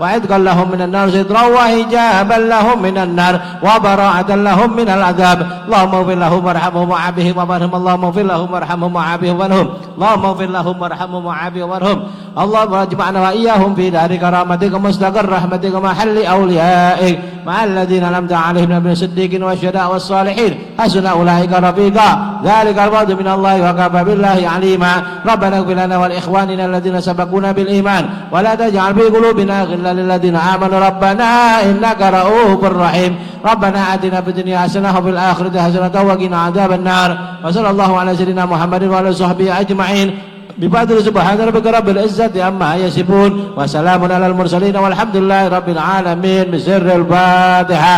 وعتقا لهم من النار سترا وحجابا لهم من النار وبراءة لهم من العذاب اللهم اغفر لهم وارحمهم وعافهم وارحمهم اللهم اغفر لهم وارحمهم وعافهم وارحمهم اللهم اغفر لهم وارحمهم وعافهم وارحمهم اللهم اجمعنا وإياهم في دار كرامتك مستقر رحمتك محل أوليائك مع الذين أنعمت عليهم من الصديقين والشهداء والصالحين حسن أولئك رفيقا ذلك الفضل من الله وكفى بالله عليما ربنا اغفر لنا ولإخواننا الذين سبقونا بالإيمان ولا تجعل في قلوبنا غلا للذين آمنوا ربنا إنك رؤوف رحيم ربنا آتنا في الدنيا حسنة وفي الآخرة حسنة وقنا عذاب النار وصلى الله على سيدنا محمد وعلى صحبه أجمعين بفضل سبحان ربك رب العزة عما يصفون وسلام على المرسلين والحمد لله رب العالمين بسر الفاتحة.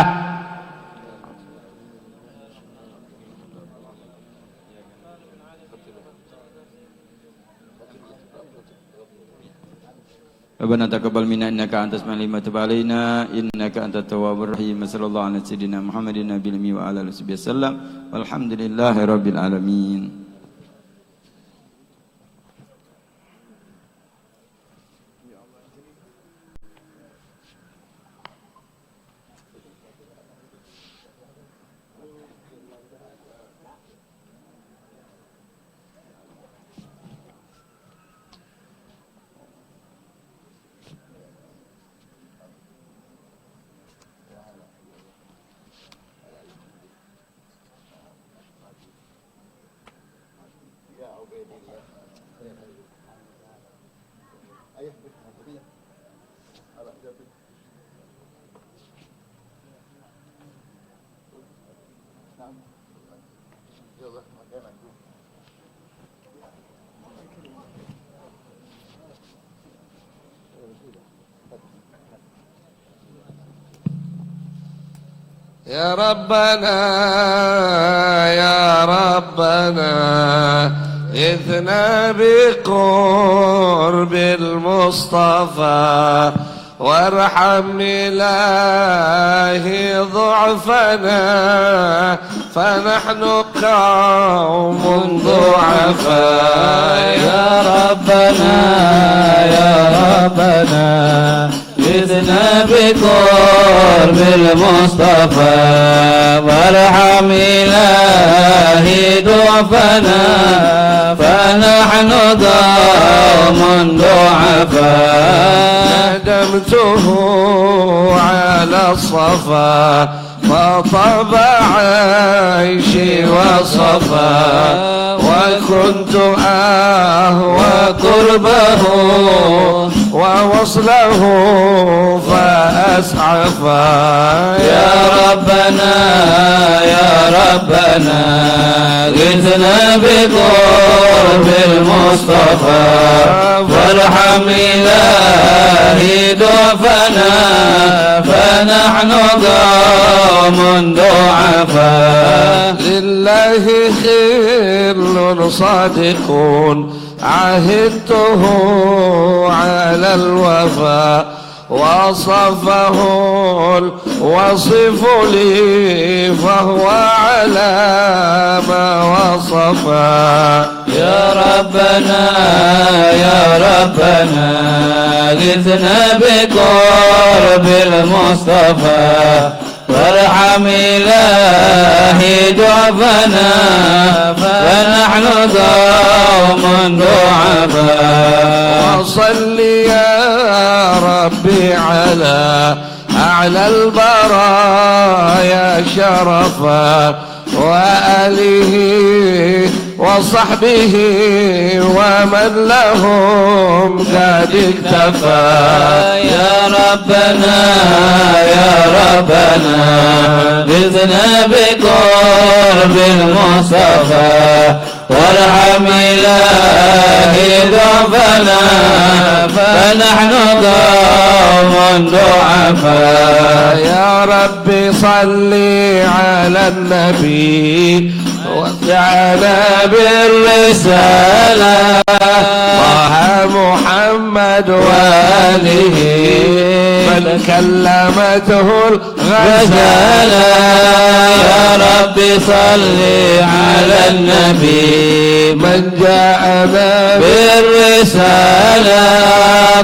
ربنا تقبل منا إنك أنت السميع العليم وتب علينا إنك أنت التواب الرحيم صلى الله على سيدنا محمد النبي الأمي وعلى آله وصحبه وسلم والحمد لله رب العالمين. يا ربنا يا ربنا إذنا بقرب المصطفى وارحم إلهي ضعفنا فنحن قوم ضعفاء يا ربنا يا ربنا إذنا بقرب المصطفى وارحم إلهي ضعفنا فنحن قوم ضعفاء ندمته على الصفا فطاب عيشي وصفا وكنت أهوى قربه ووصله فأسعفا يا ربنا غثنا بقرب المصطفى وارحم إلهي ضعفنا فنحن قوم ضعفاء لله خل صادقون عهدته على الوفاء وصفه الوصف لي فهو على ما وصفا يا ربنا غثنا بقرب المصطفى وارحم إلهي ضعفنا فنحن قوم ضعفاء وصل يا ربي على أعلى البرايا شرفا وآله وصحبه ومن لهم قد اكتفى يا ربنا غثنا بقرب المصطفى وارحم إلهي ضعفنا فنحن قوم ضعفاء يا ربي صل على النبي وجعنا بالرسالة طه محمد وآله من كلمته الغزالة يا رب صل على النبي من جاءنا بالرسالة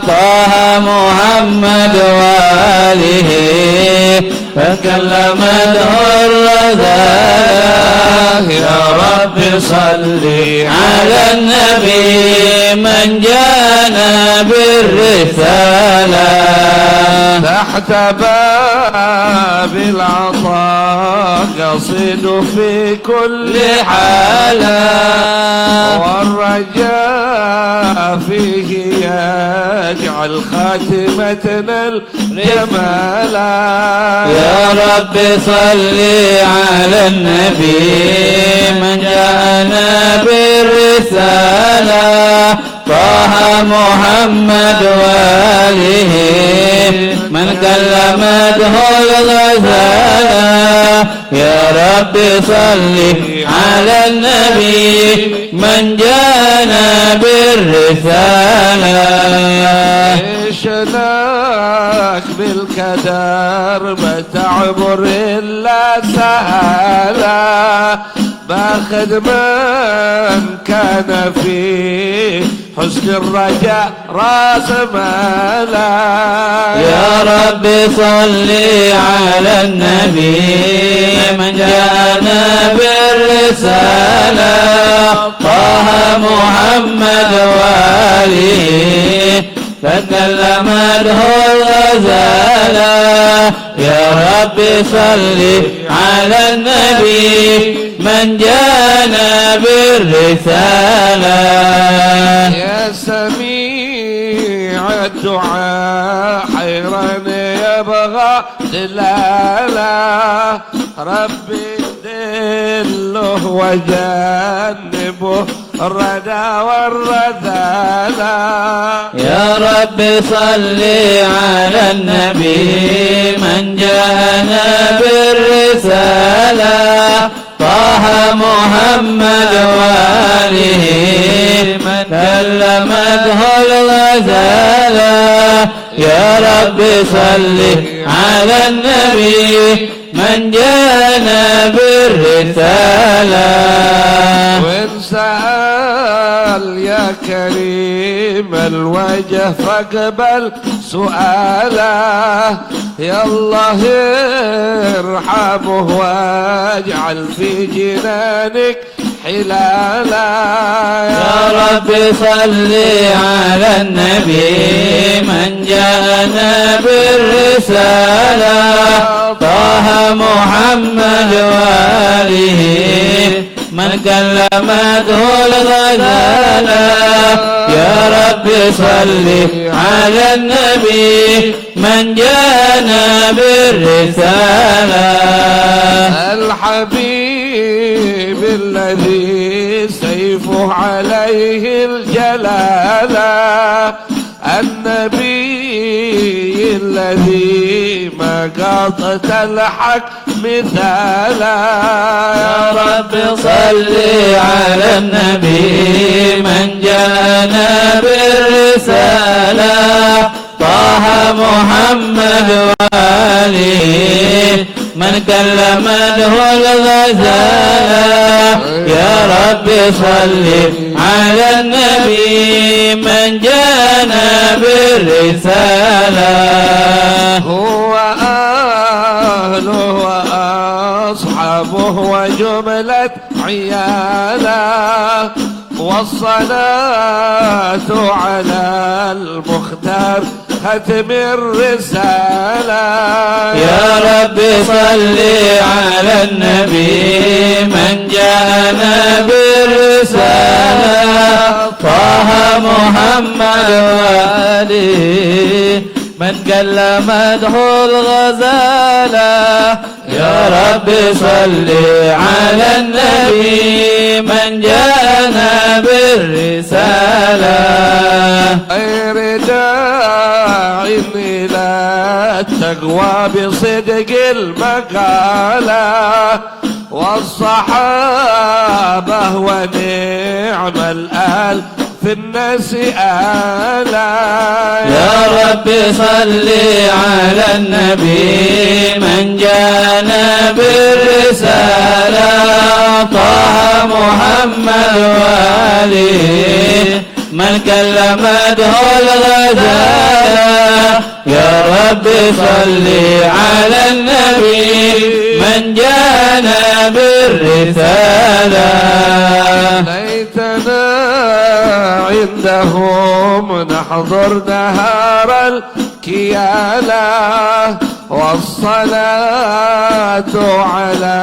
طه محمد وآله فكلمته الرذالة يا رب صل على النبي من جاءنا بالرسالة تحت باب العطاء قصيد في كل حالة والرجاء فيه يجعل خاتمتنا الجمالا يا رب صل على النبي من جاءنا بالرسالة طه محمد وآله من كلمته الغزالة يا رب صل على النبي من جاءنا بالرسالة عيشناك بالكدر ما تعبر إلا سهلا باخذ من كان فيه حسن الرجاء راس مالا يا رب صل على النبي من جاءنا بالرسالة طه محمد وآله فكلمته الغزالة يا رب صل على النبي من جاءنا بالرسالة يا سميع الدعاء حيران يبغى دلالة ربي دله وجنبه الردى والرذالة يا رب صل على النبي من جاءنا بالرسالة طه محمد وآله من كلمته الغزالة يا رب صل على النبي من جاءنا بالرسالة وإن سأل يا كريم الوجه فاقبل سؤاله يا الله ارحمه واجعل في جنانك حلالا يا رب صل على النبي من جاءنا بالرسالة طه محمد وآله من كلمته الغزالة يا رب صل على النبي من جاءنا بالرسالة الحبيب الذي سيفه عليه الجلالة النبي الذي ما قاطت الحق مثالا يا رب صل على النبي من جاءنا بالرسالة طه محمد وآله من كلمته الغزالة يا رب صل على النبي من جاءنا بالرسالة هو أهله وأصحابه وجملة عياله والصلاة على المختار ختم الرسالة يا رب صل على النبي من جاءنا بالرسالة طه محمد وآله من كلمته الغزالة يا رب صل على النبي من جاءنا بالرسالة غير داعي إلى التقوى بصدق المقالة والصحابة ونعم الآل في الناس آلا. يا رب صل على النبي من جانا بالرسالة طه محمد وآله من كلمته الغزالة. يا رب صل على النبي من جانا بالرسالة. ليتنا عندهم نحضر نهار الكيالة والصلاة على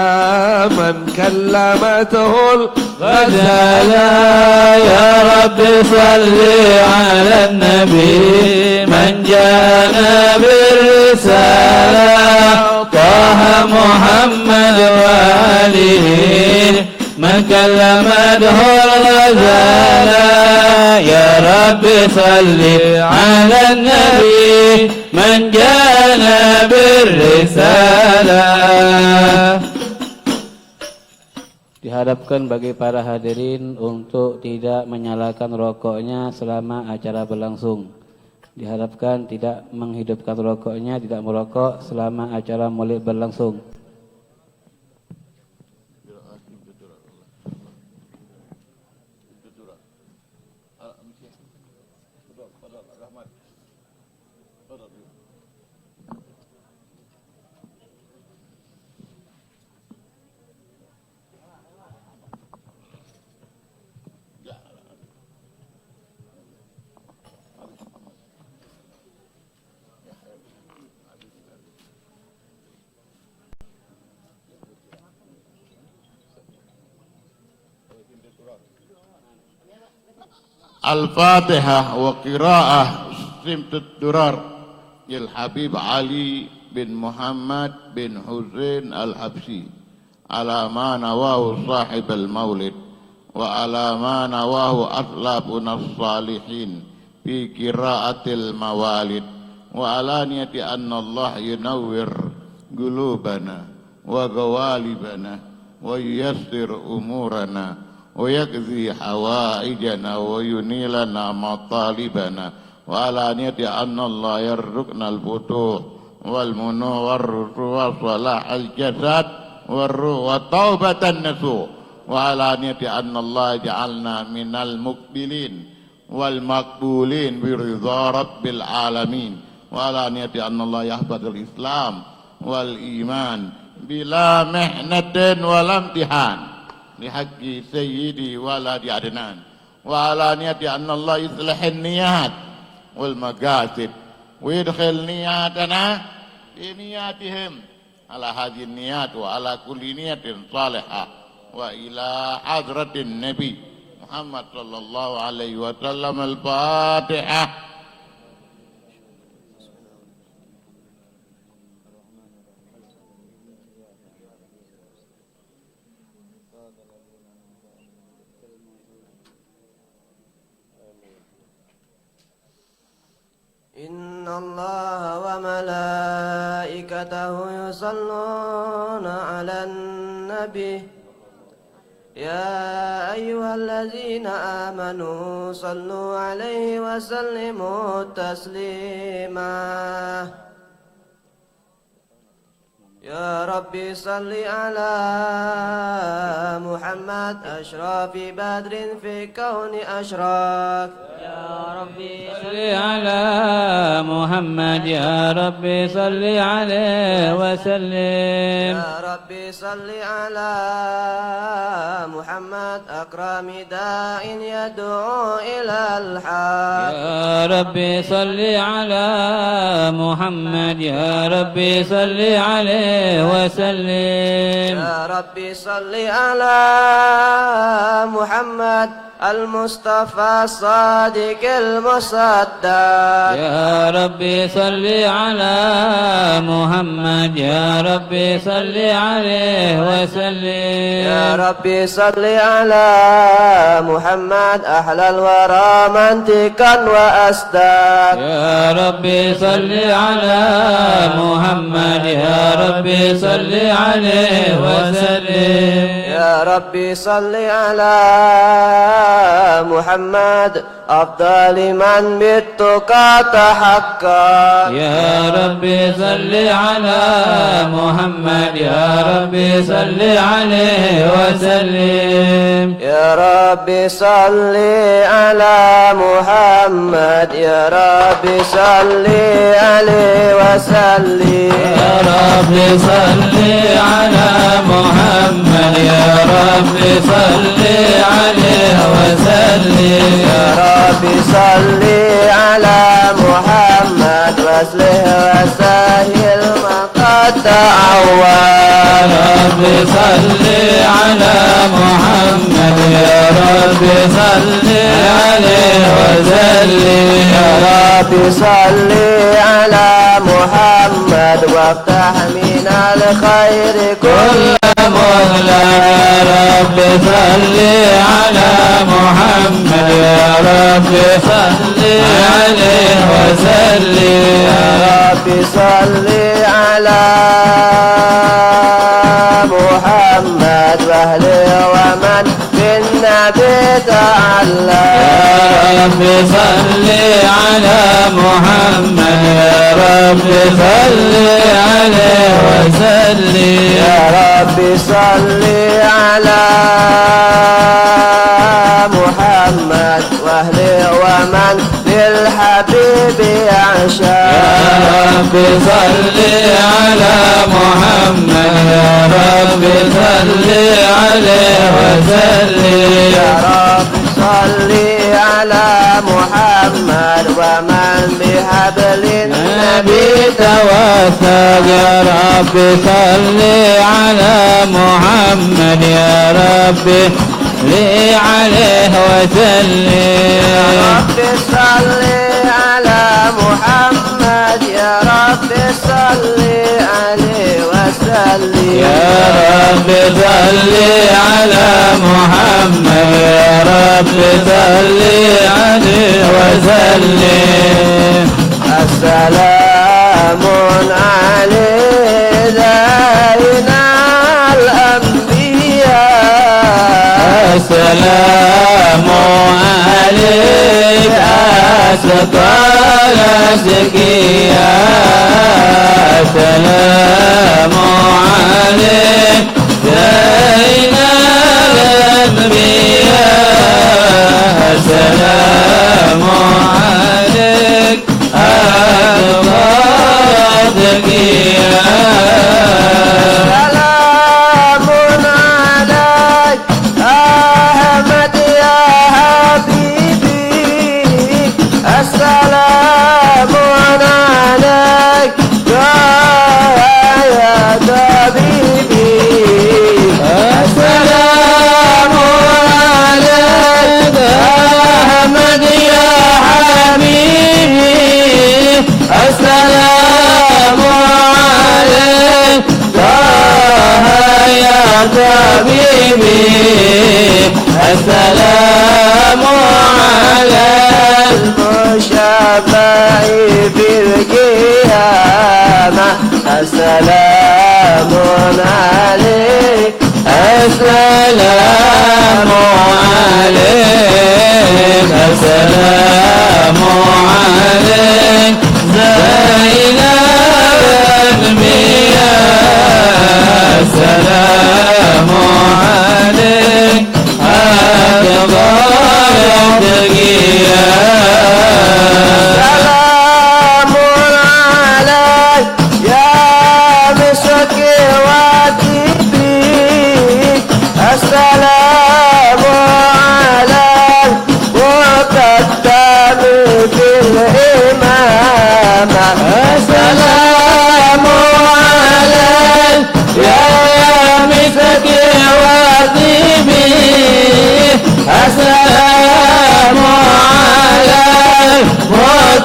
من كلمته الغزالة. يا رب صل على النبي من جانا بالرسالة طه محمد وآله من كلمته الغزالة. يا رب صل على النبي من جانا بالرسالة. Diharapkan bagi para hadirin untuk tidak menyalakan rokoknya selama acara berlangsung. Diharapkan tidak menghidupkan rokoknya, tidak merokok selama acara maulid berlangsung. Al-Fatihah wa qira'ah Simtut Durar Il Habib Ali bin Muhammad bin Husain Al-Habsi ala ma nawahu sahib al-maulid wa ala ma nawahu aslabuna as-salihin fi qira'atil mawalid wa ala niyati anna Allah yunawwir qulubana wa gawalibana wa yuyassir umurana ويقضي حوائجنا وينيلنا مطالبنا وعلى نية أن الله يرزقنا الفتوح والمنور وصلاح الجسد والروح وتوبة النسوح وعلى نية أن الله يجعلنا من المقبلين والمقبولين برضا رب العالمين وعلى نية أن الله يحفظ الإسلام والإيمان بلا محنة ولا امتحان لحق سيدي ولد عدنان وعلى نية أن الله يصلح النيات والمقاصد ويدخل نياتنا في نياتهم على هذه النيات وعلى كل نية صالحة وإلى حضرة النبي محمد صلى الله عليه وسلم. الفاتحة. إن الله وملائكته يصلون على النبي يا أيها الذين آمنوا صلوا عليه وسلموا تسليما. يا ربي صل على محمد أشرف بدر في كون أشراك. يا ربي صل على محمد يا ربي صل عليه وسلم. يا ربي صل على محمد أكرم داع يدعو إلى الحق. يا ربي صل على محمد يا ربي صل عليه وسلم. يا ربي صل على محمد المصطفى الصادق المصدق. يا ربي صل على محمد يا ربي صل عليه وسلم. يا ربي صل على محمد أحلى الورى منطقا وأصدق. يا ربي صل على محمد يا ربي صل عليه وسلم. يا ربي صل على محمد أفضل من بالتقى تحقق. يا ربي صل على محمد يا ربي صل عليه وسلم. يا ربي صل على محمد يا ربي صل عليه وسلم. يا ربي صل على محمد يا ربي صل عليه وسلم. يا ربي صل على محمد واصلح وسهل ما قد تعود. يا ربي صل على محمد يا ربي صل عليه وسلم. يا ربي صل على محمد وافتح من الخير كل مهلا. يا ربي صل على محمد يا ربي صل عليه وسلم. يا ربي صل على محمد واهله ومن بالنبي تعلق. يا ربي صل على محمد يا ربي صل عليه وسلم. يا ربي صل على محمد واهله ومن للحبيب يعشق. يا ربي صل على محمد يا ربي صل عليه وسلم. يا ربي صل على محمد ومن بحبل النبي توثق. يا ربي صل على محمد يا ربي لي عليه وسلم. يا ربي صل على محمد يا ربي صل عليه وسلم. يا ربي صل على محمد يا ربي صل عليه وسلم. السلام علينا الأنبياء. السلام عليك أسقى الأزكياء. السلام عليك زين الأنبياء. السلام عليك أسقى الأزكياء. سلام عليك أحمد يا حبيبي. السلام عليك يا طبيبي. السلام عليك أحمد يا حبيبي. السلام عليك يا طبيبي. السلام على المشفع في القيامة. السلام عليك السلام عليك. السلام عليك زين الأنبياء. السلام عليك أكبر الأتقياء. سلام عليك يا مسكي وطيبي. السلام عليك وقدامي في الإمامة. السلام عليك يا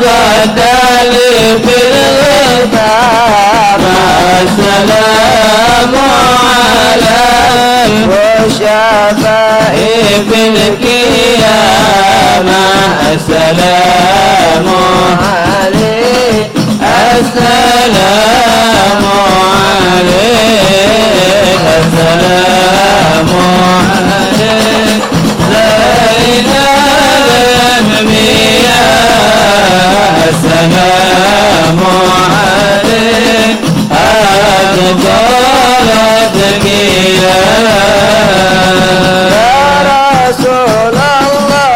غدا في الغفا مع السلام على المشفع في القيامة السلام عليه السلام عليه السلام عليه زين الأنبياء السلام عليه أفضل الأتقياء يا رسول الله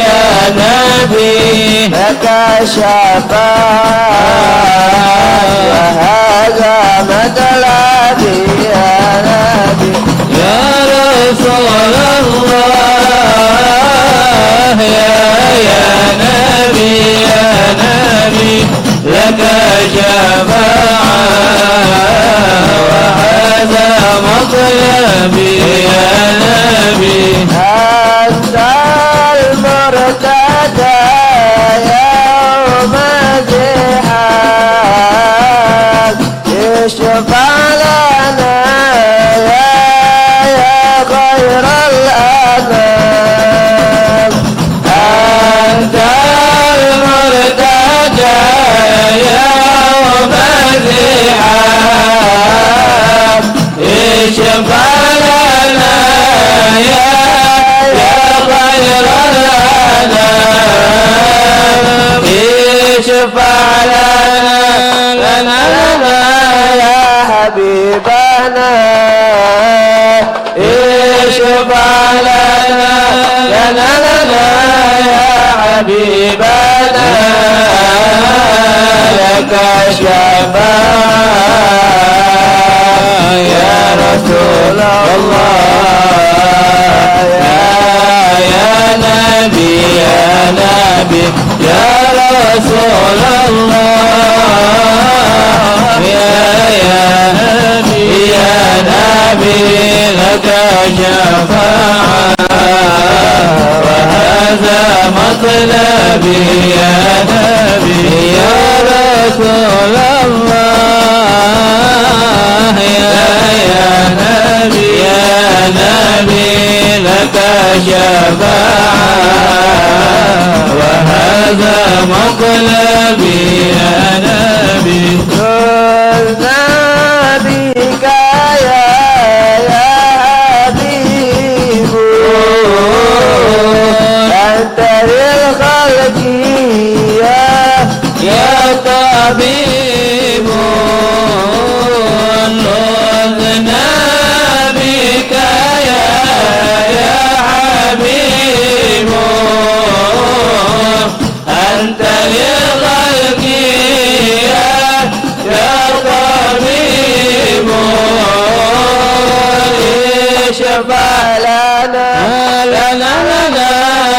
يا نبي لك شفاعة وهذا مطلبي يا نبي يا رسول الله يا نبي لك شفاعة وهذا مطلبي يا نبي أنت المرتدى يوم الزحام اشفع لنا يا خير الأنام أنت المرتدى يوم الزحام اشفع لنا يا خير الأنام اشفع لنا يا حبيبنا اشفع لنا يا حبيبنا لك شفاعة يا رسول الله يا نبي يا رسول الله يا نبي لك شفاعة وهذا مطلبي يا نبي يا رسول الله يا نبي لك شفاعة وهذا مطلبي يا نبي قلنا بك يا حبيب أنت للخلق يا طبيب قلنا بك يا حبيب أنت للخلق يا طبيب اشفع لنا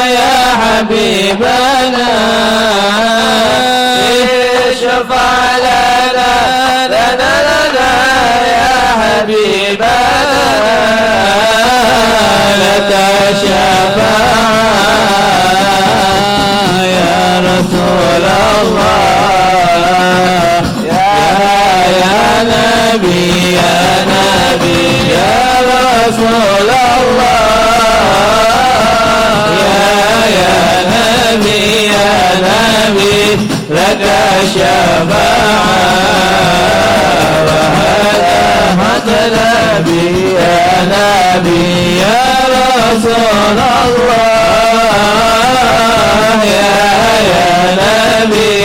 يا حبيبنا اشفع لنا يا حبيبنا لك شفاعة يا رسول الله يا نبي يا رسول الله يا نبي لك شفاعة وهذا مطلبي يا نبي يا رسول الله يا نبي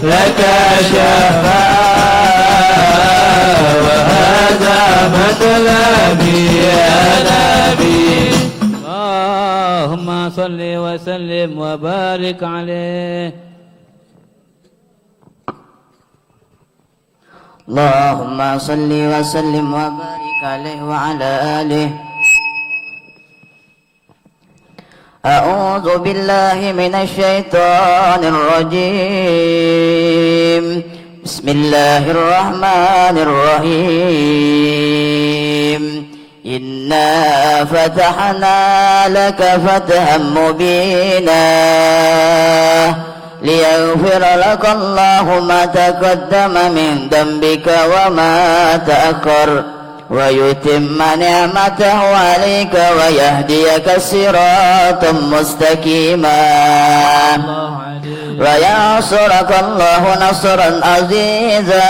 لك شفاعة وهذا مطلبي يا نبي اللهم صل وسلم وبارك عليه اللهم صل وسلم وبارك عليه وعلى آله. أعوذ بالله من الشيطان الرجيم. بسم الله الرحمن الرحيم. إنا فتحنا لك فتحا مبينا ليغفر لك الله ما تقدم من ذنبك وما تأخر ويتم نعمته عليك ويهديك صراطا مستقيما وينصرك الله نصرا عزيزا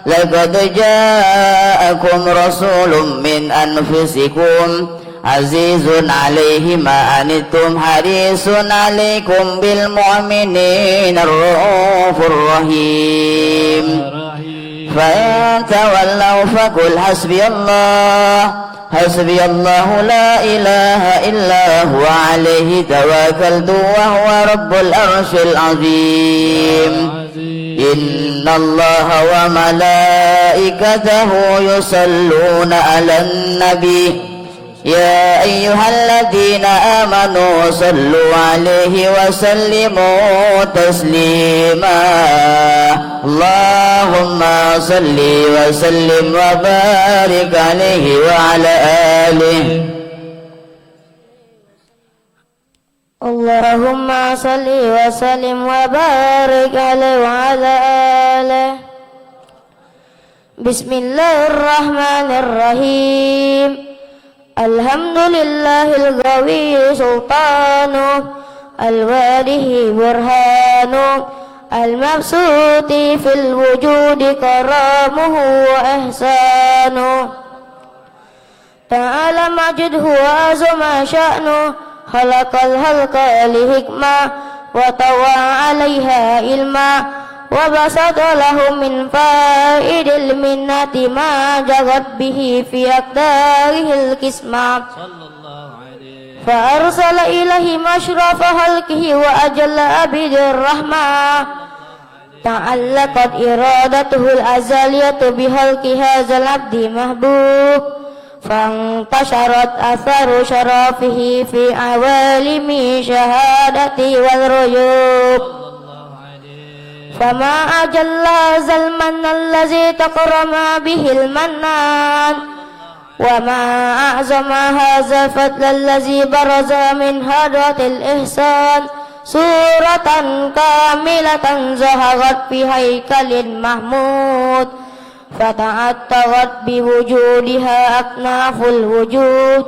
لقد جاءكم رسول من أنفسكم عزيز عليه ما عنتم حريص عليكم بالمؤمنين الرؤوف الرحيم فإن تولوا فقل حسبي الله لا إله إلا هو عليه توكلت وهو رب العرش العظيم إن الله وملائكته يصلون على النبي يا أيها الذين آمنوا صلوا عليه وسلموا تسليما اللهم صل وسلم وبارك عليه وعلى آله اللهم صل وسلم وبارك عليه وعلى آله بسم الله الرحمن الرحيم الحمد لله القوي سلطانه الواله برهانه المبسوط في الوجود كرامه وإحسانه تعالى مجده وعظم شأنه خلق الخلق لحكمة وطوى عليها علما وبسط له من فائد المنة ما جرت به في أقداره القسمة فأرسل إليه مشرف خلقه وأجل عبد الرحمة تعلقت إرادته الأزلية بخلق هذا العبد محبوب فانتشرت أثر شرفه في عوالم شهادته والريوب فما أجل هذا المن الذي تكرم به المنان وما أعظم هذا الفضل الذي برز من هدرة الإحسان صورة كاملة ظهرت في هيكل محمود فتعطرت بوجودها أكناف الوجود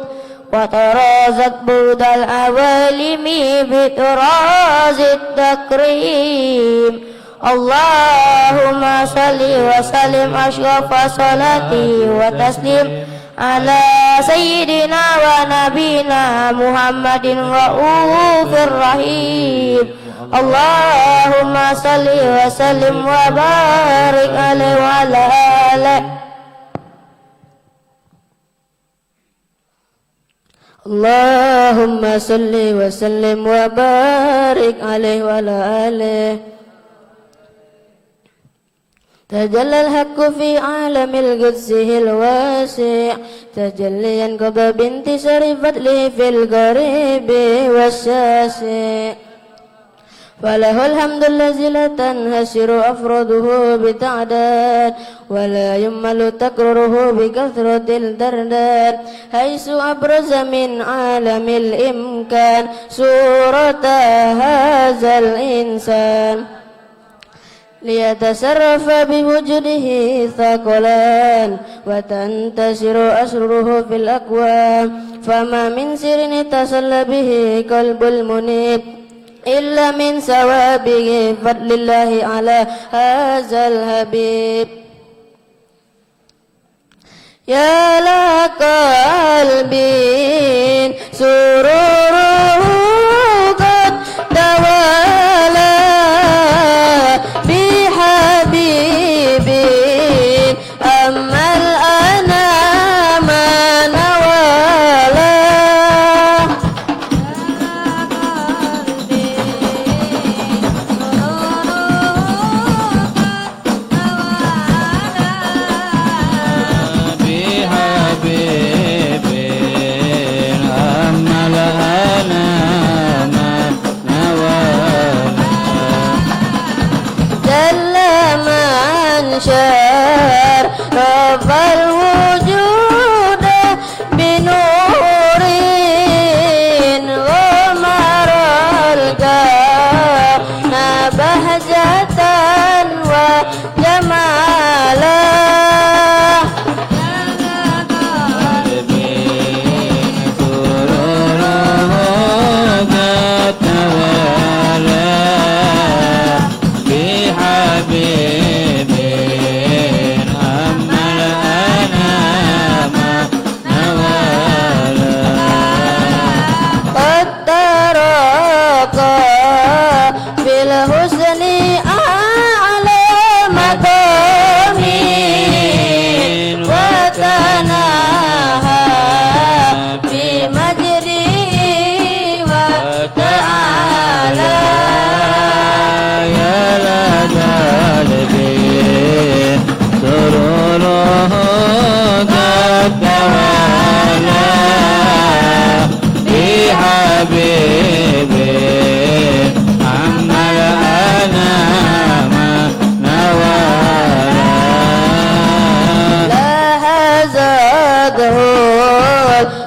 وطرازت برد العوالم بطراز التكريم اللهم صل وسلم أشرف صلاتي وتسليم على سيدنا ونبينا محمد رؤوف الرحيم اللهم صل وسلم وبارك عليه وعلى آله اللهم صل وسلم وبارك عليه وعلى آله تجلى الحق في عالم القدس الواسع تجليا قبل بانتشار فضله في القريب والشاسع فله الحمد الذي لا تنحصر أفراده بتعداد ولا يمل تكرره بكثرة الدرداد حيث أبرز من عالم الإمكان صورة هذا الإنسان ليتصرف بوجوده ثقلان وتنتشر أسرره في الأكوان فما من سر اتصل به قلب المنيب إلا من ثوابه فضل الله على هذا الحبيب يا لقلبي سروره قد توالى بحبيب أما الأنام نوالا بحبيب أما الأنام تعالى يا لدى الدين سروره قد توالى بحبيبي عما الأنام نوالا لها زاده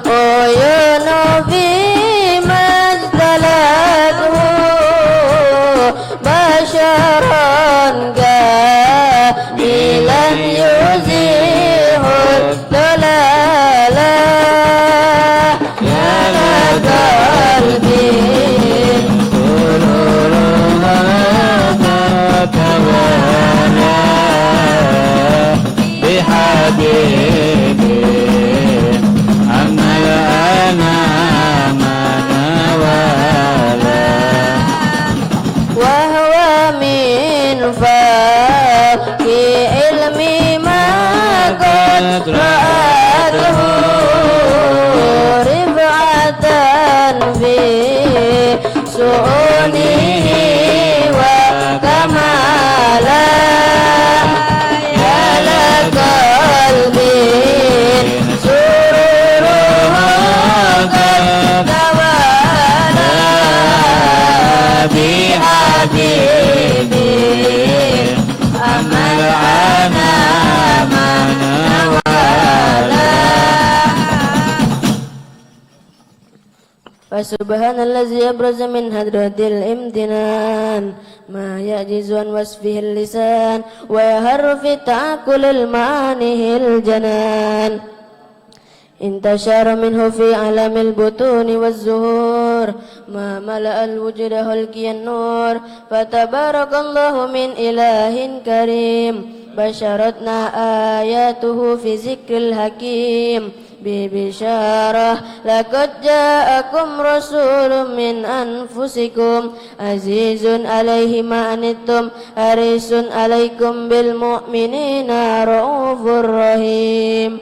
العيون فيما ازدلته بشرا قابلا يزيح الضلالا يا لدى الدين سرورها تتوالى بحبيبي عما الأنام نوالا وهو من فاق علمي ما قد رأته رفعة في شؤونه وكمالا يا لقلبي سرورها قد توالى بحبيبي أما العنام نوالا فسبحان الذي أبرز من هدرة الامتنان ما يعجز عن وصفه اللسان ويهر في تعقل المعاني الجنان انتشر منه في عالم البطون والزهور ما ملأ الوجود هلكي النور فتبارك الله من إله كريم بشرتنا آياته في ذكر الحكيم ببشارة لقد جاءكم رسول من أنفسكم عزيز عليه ما عنتم حريص عليكم بالمؤمنين رؤوف رحيم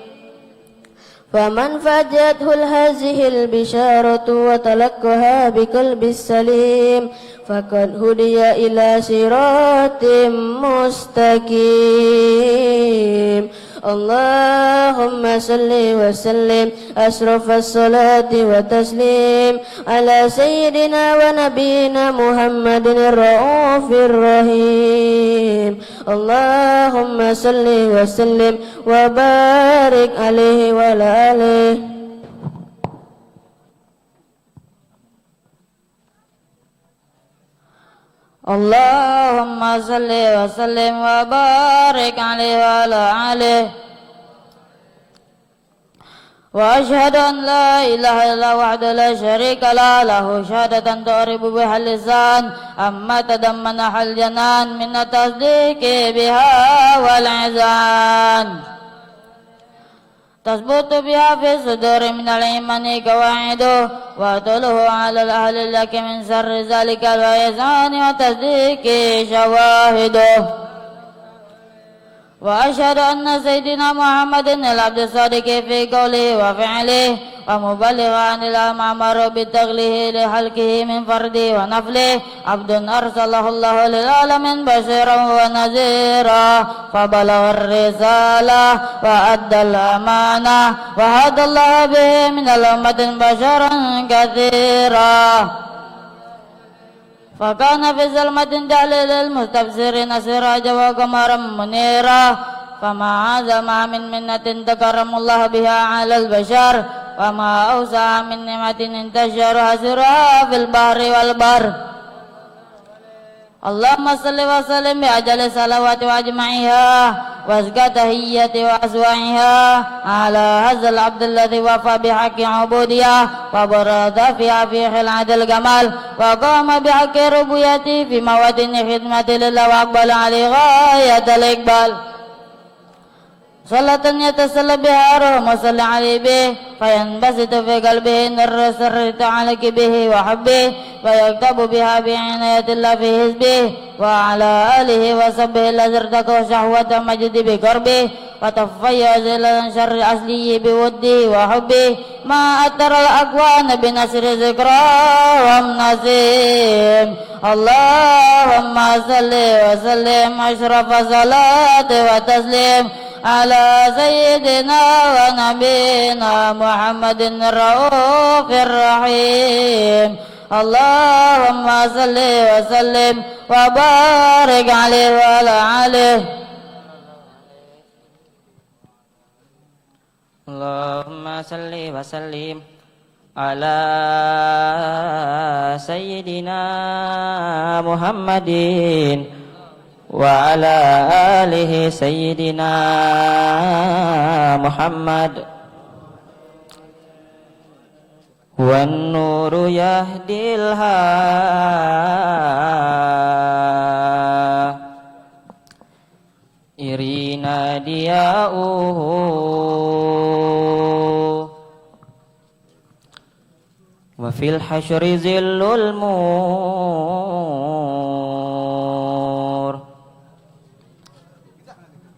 فمن فاجأته هذه البشارة وتلقها بقلب السليم فقد هدي إلى صراط مستقيم اللهم صل وسلم أشرف الصلاة وتسليم على سيدنا ونبينا محمد الرؤوف الرحيم اللهم صل وسلم وبارك عليه وعلى آله اللهم صل وسلم وبارك عليه وعلى آله وأشهد أن لا إله إلا الله وحده لا شريك له شهادة تعرب بها اللسان أما تضمنها الجنان من التصديق بها والعزان تثبت بها في الصدور من الإيمان قواعده وأطله على الأهل لك من سر ذلك الويزان وتصديق شواهده وأشهد أن سيدنا محمد العبد الصادق في قوله وفعله ومبلغ عن الأمر بالتغليه لحلقه من فرده ونفله عبد أرسله الله للعالمين بشيرا ونذيرا فبلغ الرسالة وأدى الأمانة وهدى الله به من الأمة بشرا كثيرا فكان في ظلمة تعليل المستبصرين سراجا وقمرا منيرا فما عزم من منة تكرم الله بها على البشر وما أوسع من نعمة انتشر سرها في البحر والبر اللهم صل وسلم بأجل صلوات وأجمعها وأزكى تحية وأسوأها على هذا العبد الذي وفى بحق عبودية وبرز فيها في خلعة الجمال وقام بحق ربوبيته في مواد خدمة لله وأقبل عليه غاية الإقبال صلاة يتسلى بها روح صل عليه به فينبسط في قلبه نور سر تعلق به وحبه ويكتب بها بعناية الله في حزبه وعلى آله وصحبه الذين ارتقوا شهوة مجد بقربه وتفيز إلى شر أصلي بوده وحبه ما أتر الأكوان بنصر ذكراهم نسيم اللهم صل وسلم أشرف صلاة وتسليم على سيدنا ونبينا محمد الرؤوف الرحيم اللهم صل وسلم وبارك عليه وعلى آله اللهم صل وسلم على سيدنا محمد وعلى آله سيدنا محمد والنور يهدي الهائرين ضياؤه وفي الحشر ظل المور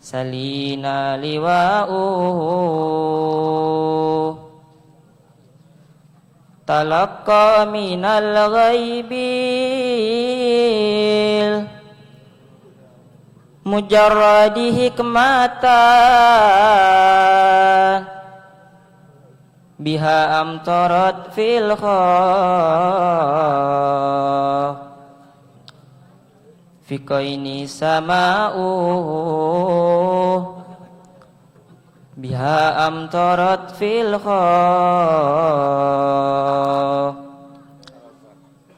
سلينا لواؤه تلقى من الغيب مجرد حكمة بها أمطرت في الخافقين سماؤه بها أمطرت في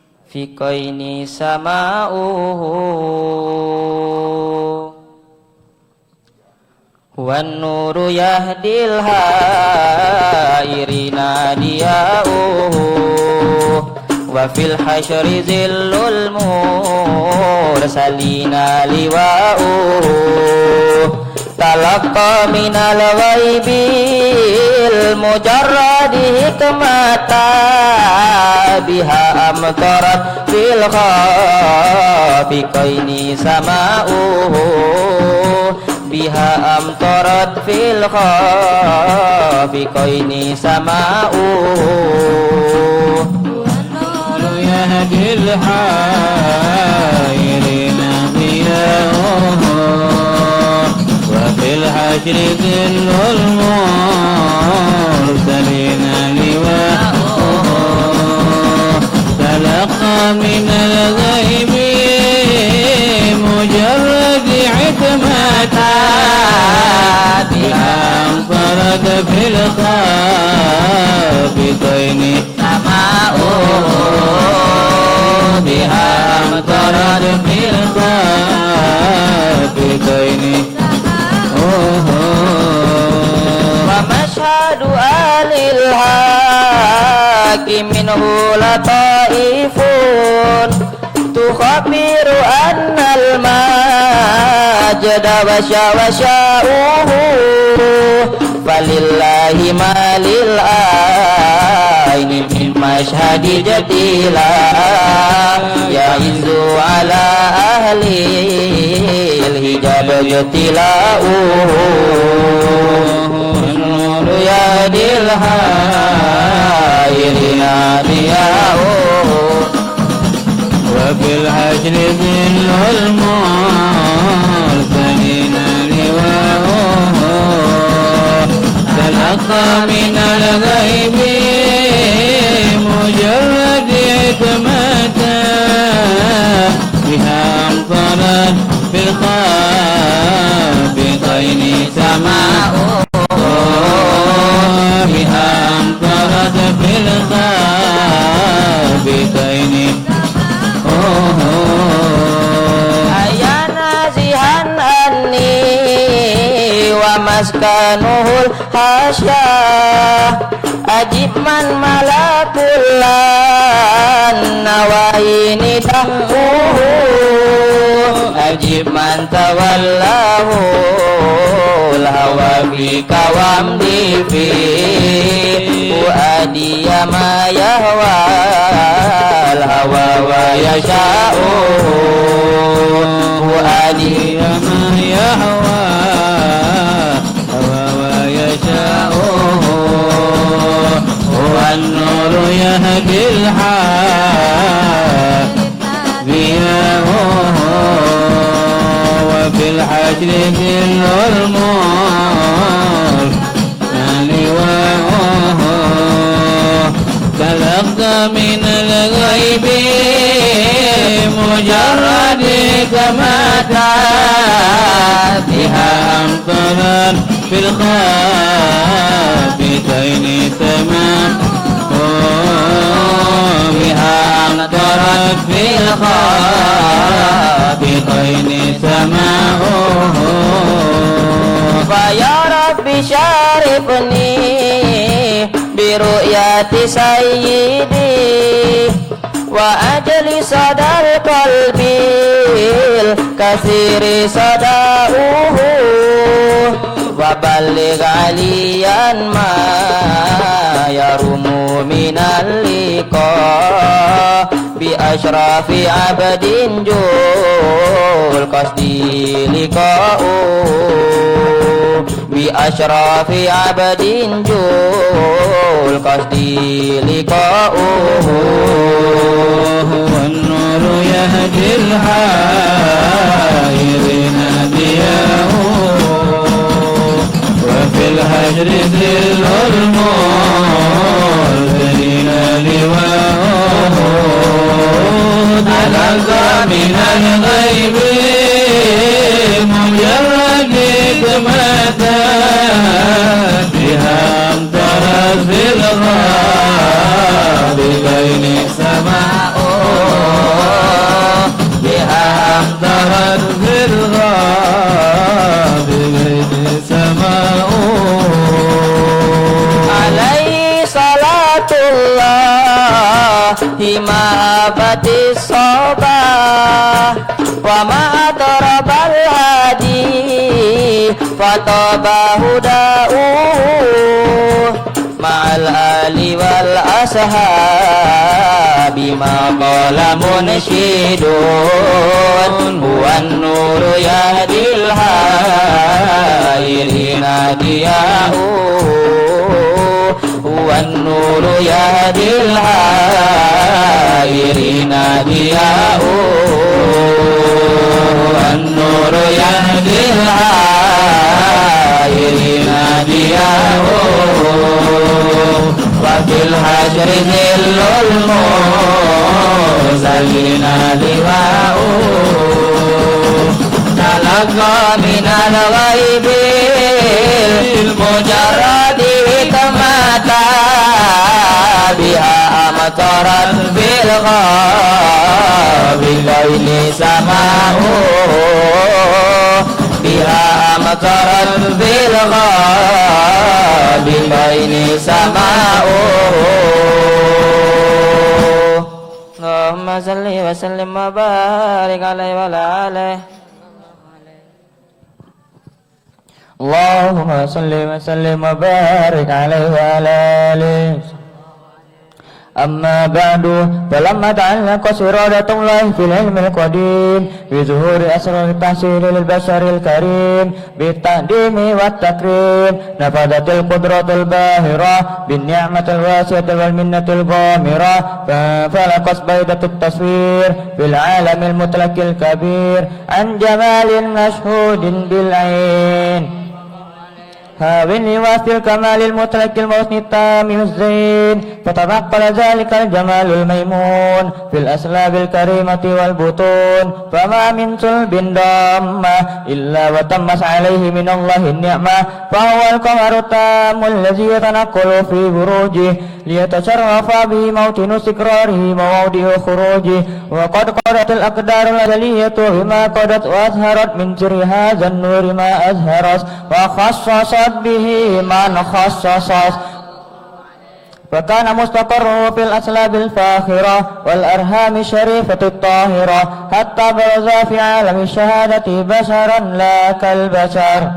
الخافقين سماؤه والنور يهدي الهائرين ضياؤه وفي الحشر ظل المرسلين لواؤه تلقى من الغيب المجرد حكمة بها أمطرت في الخافقين سماؤه بها أمطرت في الخافقين سماؤه والنور يهدي الحائرين ضياؤه وفي الحشر ظل المرسلين لواؤه تلقى من الغيب مجرد حكمة بها أمطرت في الخافقين سماؤه بها أمطرت في الخافقين ومشهد آل الحق منه لطائف تخبر أن المجد وشاؤه فلله ما للعين من مشهد جديلا يعز على أهل الحجاب ابتلاؤه النور يهدي الحائرين ضياؤه وفي الحشر ظل المرسلين لواؤه تلقى من الغيب مجرد حكمة بها أمطرت في الخافقين سماؤه بها أمطرت في الخافقين أيا نازها أني ومسكنه الحاشا أجب من ملك النواهي ندهه أجب من تولاه الهوى فيك وامضي في فؤادي ما يهوى الهوى ويشاءه فؤادي ما يهوى يهدي الحال ضياؤه وفي الحشر ذل الموت لواؤه تلقى من الغيب مجرد كما بها أمطرا في الخافتين تمام بها أمطرا في الخافتين سماؤه فيا رب شارفني برؤية سيدي وأجل صدى القلب الكثير صداؤه وبلغ عليا ما يروم من اللقاء بأشرف عبد جول قصدي لقاؤه بأشرف عبد جول قصدي لقاؤه والنور يهدي الحائرين ضياؤه وفي الهجر ذل المرسلين لواؤه تلقى من الغيب مجرد كمتا بها امطرت في الغاب بين السماء بها امطرت في الغاب بين السماء عليه صلاة الله محبة الصباح وما ضرب الهادي فطاب هداؤه مع الآل والأصحاب ما قال منشد هو النور يهدي الحائرين ضياؤه هو النور يهدي الحائرين ضياؤه النور يهدي الحائرين ضياؤه وفي الحشر ذل المرسلين لواؤه تلقى من الغيب المجرد كمتا بها أمطرت بالغاب بين سماؤه بها أمطرت بالغاب بين سماؤه اللهم صل وسلم وبارك عليه وعلى آله اللهم صل وسلم وبارك عليه وعلى آله أما بعد فلما تعلق إرادة الله في العلم القديم بظهور أسرار التحصيل للبشر الكريم بالتقديم والتكريم نفذت القدرة الباهرة بالنعمة الواسعة والمنة الغامرة فانفلقت بيضة التصوير في العالم المطلق الكبير عن جمال مشهود بالعين هاوين واسع الكمال المطلق المحسن التام الزين فتنقل ذلك الجمال الميمون في الأسلاب الكريمة والبطون فما من صلب ضامة إلا وتمت عليه من الله النعمة فهو القمر التام الذي يتنقل في بروجه ليتشرف به موطن استقراره وموضع خروجه وقد قضت الأقدار الأزلية بما قضت وأظهرت من سر هذا النور ما أظهرت وخصصت به من خصصت فكان مستقره في الأسلاب الفاخرة والأرهام الشريفة الطاهرة حتى برز في عالم الشهادة بشرا لا كالبشر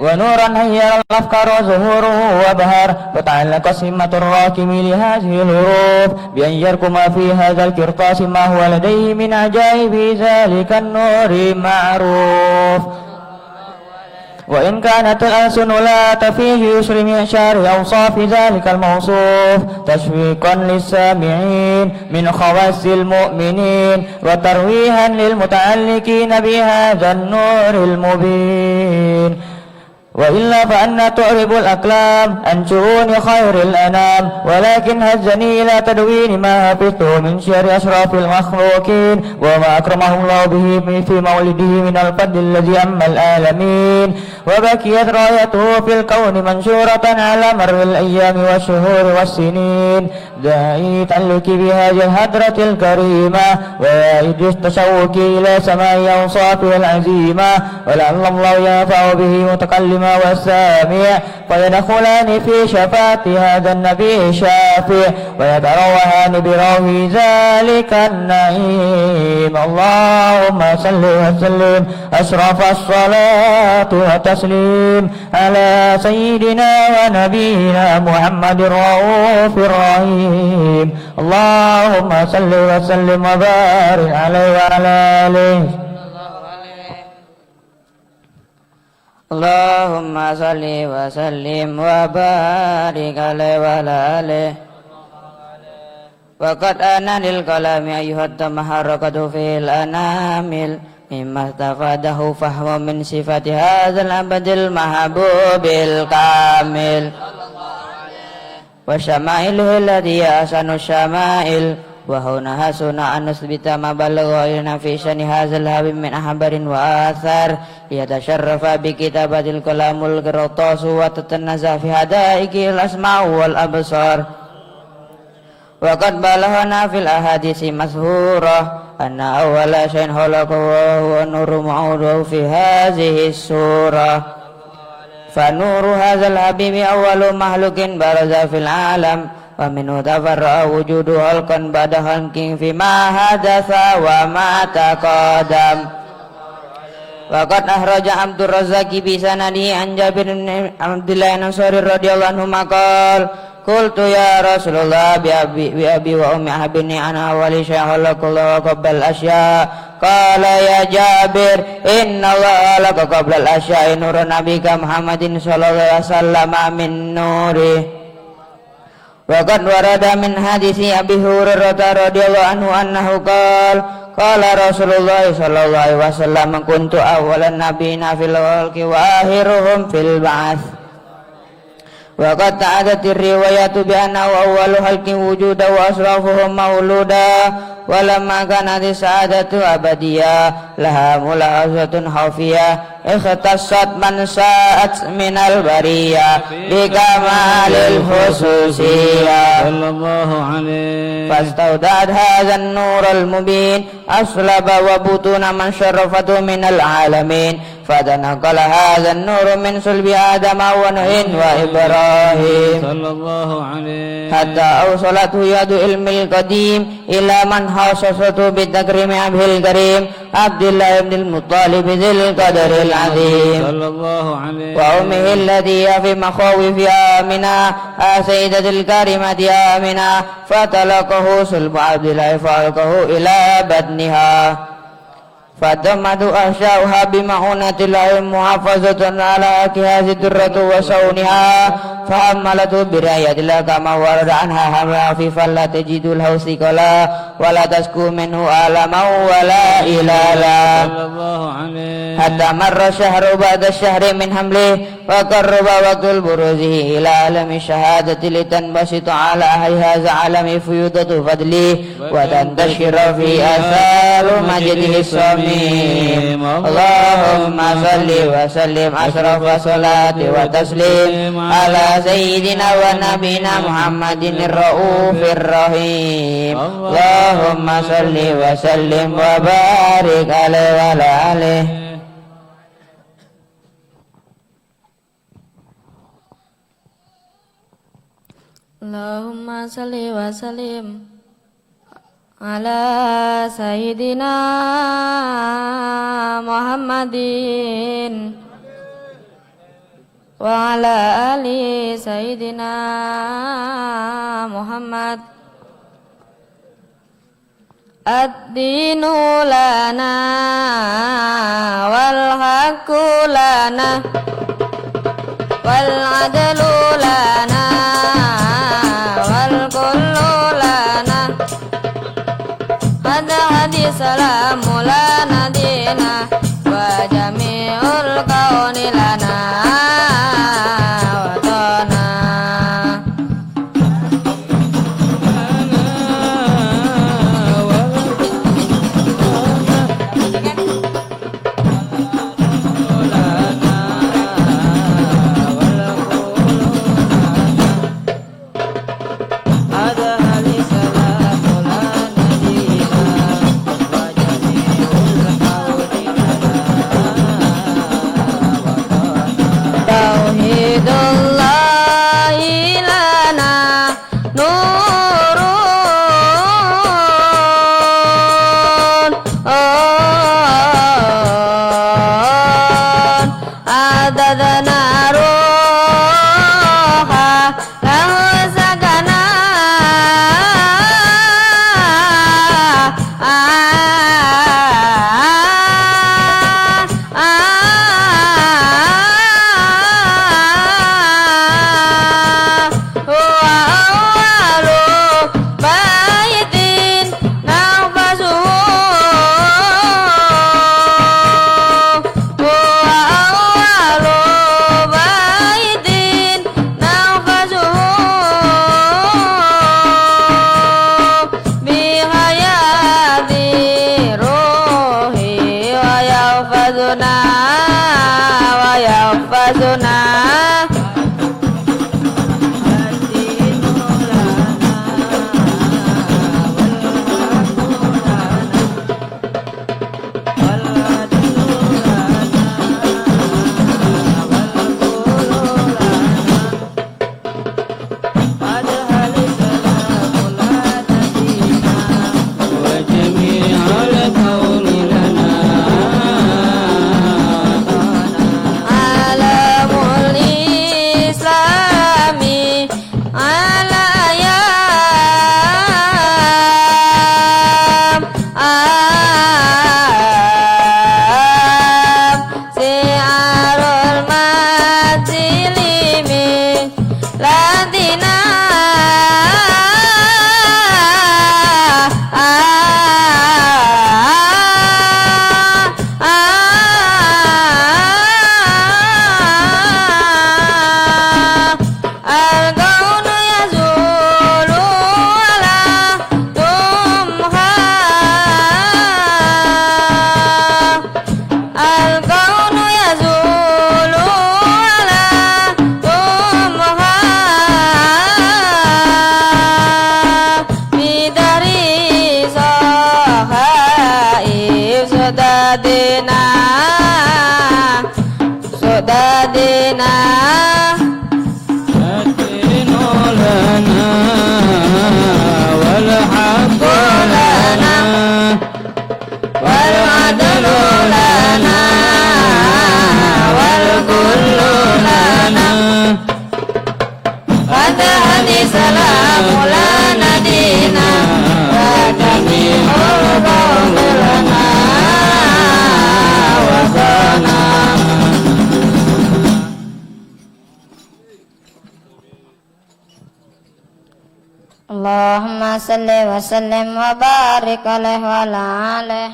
ونورا هير الأفكار وظهوره وبهر فتعلق سمة الراكم لهذه الحروف بأن يركم في هذا القرطاس ما هو لديه من عجائب ذلك النور معروف وإن كانت الألسن لا تفيه يسر من شعر أوصاف ذلك الموصوف تشويقا للسامعين من خواص المؤمنين وترويها للمتعلقين بهذا النور المبين. وإلا فأن تعرب الأقلام عن شؤون خير الأنام، ولكن هزني إلى تدوين ما حفظته من شعر أشراف المخلوقين وما أكرمه الله به في مولده من الفضل الذي أما العالمين، وبكيت رايته في الكون منشورة على مر الأيام والشهور والسنين. داعي تعلق بهذه الهدرة الكريمة ويعيد التشوق إلى سماء أوصافه العزيمة، ولعل الله ينفع به متكلما والسامع فيدخلان في شفاعة هذا النبي الشافع ويتروهان بروح ذلك النعيم. اللهم صل وسلم أشرف الصلاة والتسليم على سيدنا ونبينا محمد الرؤوف الرحيم. اللهم صل وسلم وبارك عليه وعلى آله. اللهم صل وسلم وبارك عليه وعلى آله. وقد أنا للكلام أيها التمحركة في الأنامل مما استفاده فهو من صفات هذا العبد المحبوب الكامل وشمائله التي أحسن الشمائل. وهنا حسنا أن نثبت ما بلغ إلينا في شأن هذا الحبيب من أخبار وآثار يتشرف بكتابة الكلام القرطاس وتتنزه في حدائق الأسماء والأبصار. وقد بلغنا في الأحاديث مسهورة أن أول شيء خلقه وهو نور معود في هذه السورة. فنور هذا الحبيب أول مخلوق برز في العالم ومنه تفرع وجود خلق بعد خلق فيما حدث وما تقدم. وقد أخرج عبد الرزاق بسنده عن جابر بن عبد الله الأنصاري رضي الله عنهما قال قلت يا رسول الله بأبي وأمي أخبرني عن أول شيء خلق الله قبل الأشياء. قال يا جابر إن الله خلق قبل الأشياء نور نبيك محمد صلى الله عليه وسلم من نوره. وقد ورد من حديث أبي هريرة رضي الله عنه أنه قال قال رسول الله صلى الله عليه وسلم كنت أول النبيين في الخلق وآخرهم في البعث. وقد تعدت الروايات بأنه أول خلق وجودا وأشرفهم مولودا. ولما كانت السعادة أبدية لها ملاحظة خفية اختصت من شاءت من البرية بكمال الخصوصية صلى الله عليه. فاستودعت هذا النور المبين أصلب وبطون من شرفته من العالمين. فتنقل هذا النور من صلب آدم ونوح وإبراهيم صلى الله عليه حتى أوصلته يد علم القديم إلى من خصصته بالتكريم أبيه الكريم عبد الله بن المطلب ذي القدر العظيم صلى الله عليه وأمه التي هي في مخاوف آمنة سيدة الكريمة آمنة فتلقه صلب عبد الله فألقه إلى بدنها فدمت أحشاؤها بمعونة الله محافظة على أكياس الدرة وصونها فحملته براية الله كما ورد عنها حملا خفيفا لا تجد له ثقلا ولا تسكو منه ألما ولا إلالا صلى الله عليه حتى مر الشهر بعد الشهر من حمله وقرب وقت البروزه إلى عالم الشهادة لتنبسط على هذا عالم فيوضة فضله وتنتشر في آثار مجده الصميم. اللهم صل وسلم أشرف صلاة وتسليم على سيدنا ونبينا محمد الرؤوف الرحيم. اللهم صل وسلم وبارك عليه وعلى آله. Allahumma salli wa sallim ala sayyidina Muhammadin wa ala ali sayyidina Muhammad. Ad-dinu lana wal haqqu lana والعدل لنا والكل لنا هذا هدي سلام لنا دينا وجميع الكون لنا وطنا Allahumma salli wa sallim wa barik alaihi wa ala alihi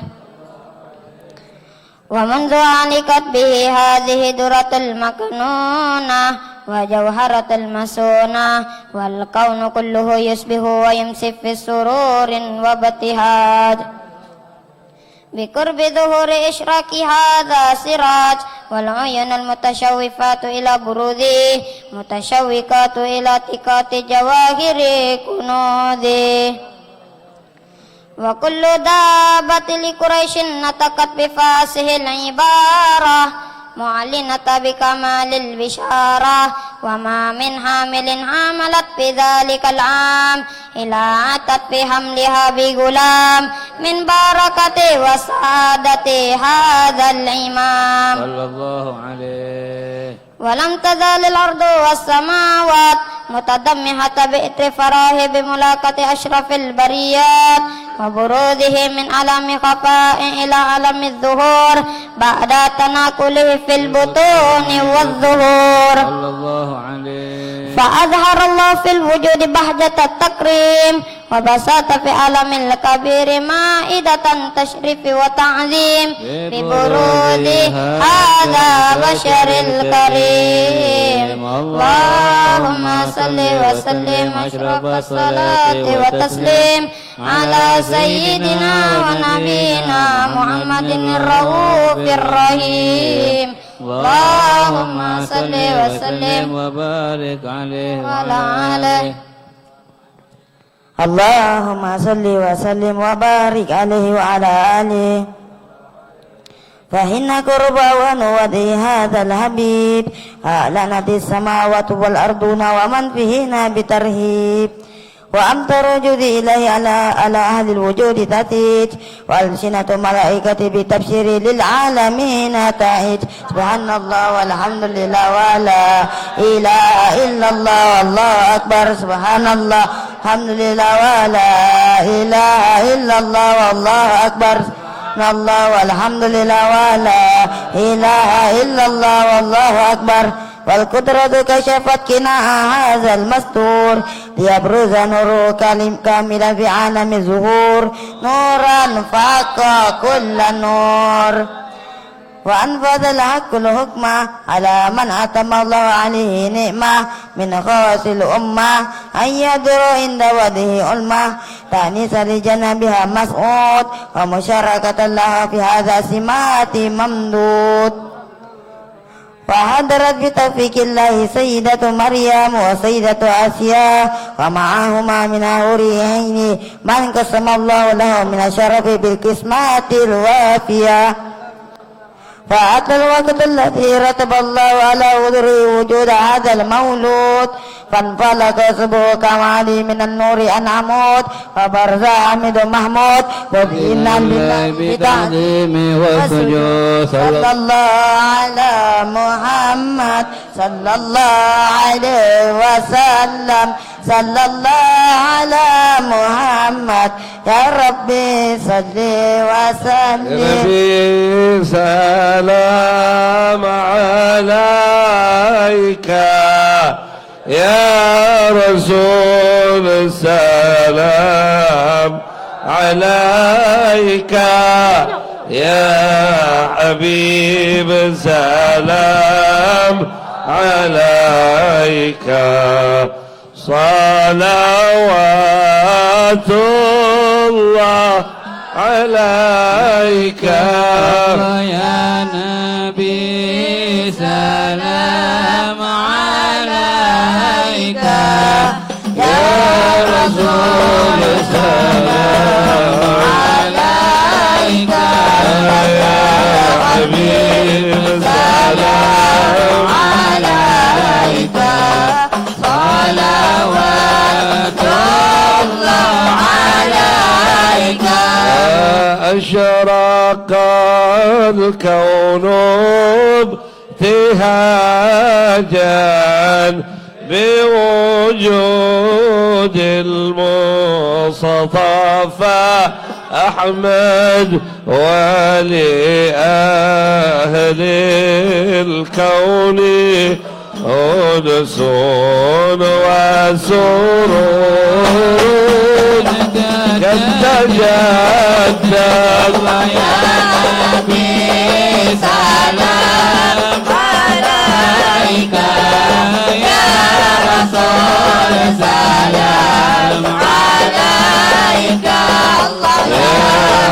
wa منذ عنقت به هذه درة المكنونة وجوهرة المسونة والكون كله يسبح ويمسك في سرور وابتهاج بقرب ظهور إشراك هذا سراج والعيون المتشوفات إلى بروده متشوقات إلى تكات جواهر كنوده وكل دابة لقريش نطقت بفاسه العبارة معلنة بكمال البشارة وما من حامل حملت بذلك العام إلا أتت بحملها بغلام من بركة وسعادة هذا الإمام صلى الله عليه ولم تزال الأرض والسماوات متدمحة بإتفاره بملاقة أشرف البريات وبروزه من عالم خفاء إلى عالم الظهور بعد تناقله في البطون والظهور صلى الله عليه. فأظهر الله في الوجود بهجة التكريم وبسط في عالم الكبير مائدة تشريف وتعظيم ببروز هذا بشر الكريم. اللهم صل وسلم أشرف الصلاة والتسليم على سيدنا ونبينا محمد الرؤوف الرحيم. اللهم صل وسلم وبارك عليه وعلى آله. اللهم صل وسلم وبارك عليه وعلى آله. فإن قرب ونودي هذا الحبيب أعلنت السماوات والأرضون ومن فيهن بترهيب وأمطر وجودي إليه على أهل الوجود تتيج وألسنة ملائكة بتبشير للعالمين تائج. سبحان الله والحمد لله ولا إله إلا الله والله أكبر. سبحان الله الحمد لله ولا إله إلا الله والله أكبر. سبحان الله والحمد لله ولا إله إلا الله والله أكبر. والقدرة كشفت كناع هذا المستور ليبرز نور كاملا في عالم الظهور نورا فاق كل نور وأنفذ الحق الحكم على من أتم الله عليه نعمة من خواص الأمة أن يدر عند وجهه ألمة تأنيسا لجنبها مسعود ومشاركة لها في هذا سمات ممدود. فحضرت بتوفيق الله سيدة مريم وسيدة آسيا ومعهما من هوريين من قسم الله له من الشرف بالقسمات الوافية. فأتى الوقت الذي رتب الله على وضره وجود هذا المولود فانفلق سبه كمالي من النور أن عمود وبرز حمد محمود وبإنا بالله بتعظيم والسجود. صلى الله على محمد صلى الله عليه وسلم صلى الله على محمد يا ربي صل وسلم. ربي سلام عليك يا رسول السلام عليك يا حبيب سلام عليك صلوات الله عليك يا نبي سلام عليك يا رسول سلام عليك يا حبيب سلام عليك صلوات الله عليك. أشرق الكون ابتهاجا بوجود المصطفى أحمد ولأهل الكون أنس وسرور قد تجدد يا نبي سلام عليك يا رسول سلام عليك يا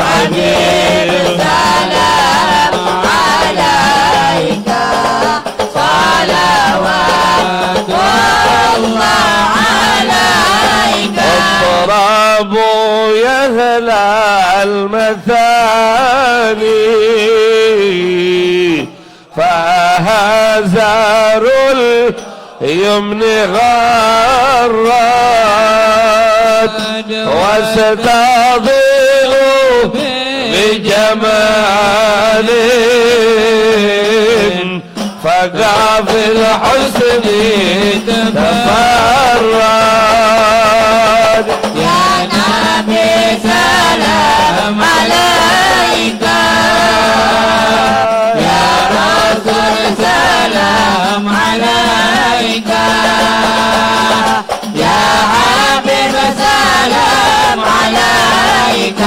حبيب سلام عليك صلوات الله عليك. الضراب يهلى المثاني فهزار اليمن غرات وستضيء بجمال فقع في الحسن تفرد يا نبي سلام عليك يا رسول سلام عليك يا حبيب سلام عليك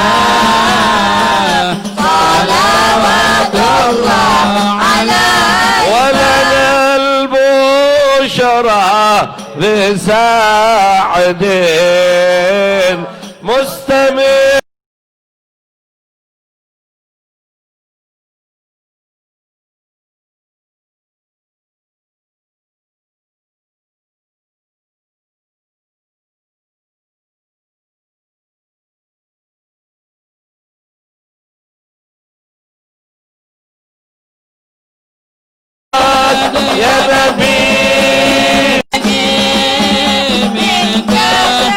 صلوات الله عليك ولنا البشرى بساعد مستمر يا نبي منك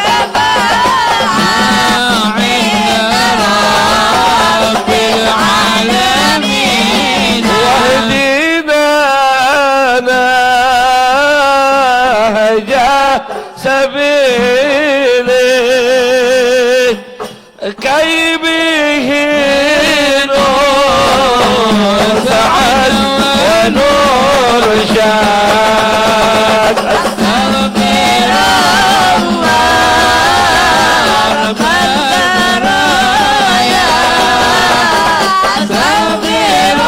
شفاعة عند رب العالمين واهدنا نهج سبيلك كي به نسعد ونور شاد أستغفر الله رب البرايا أستغفر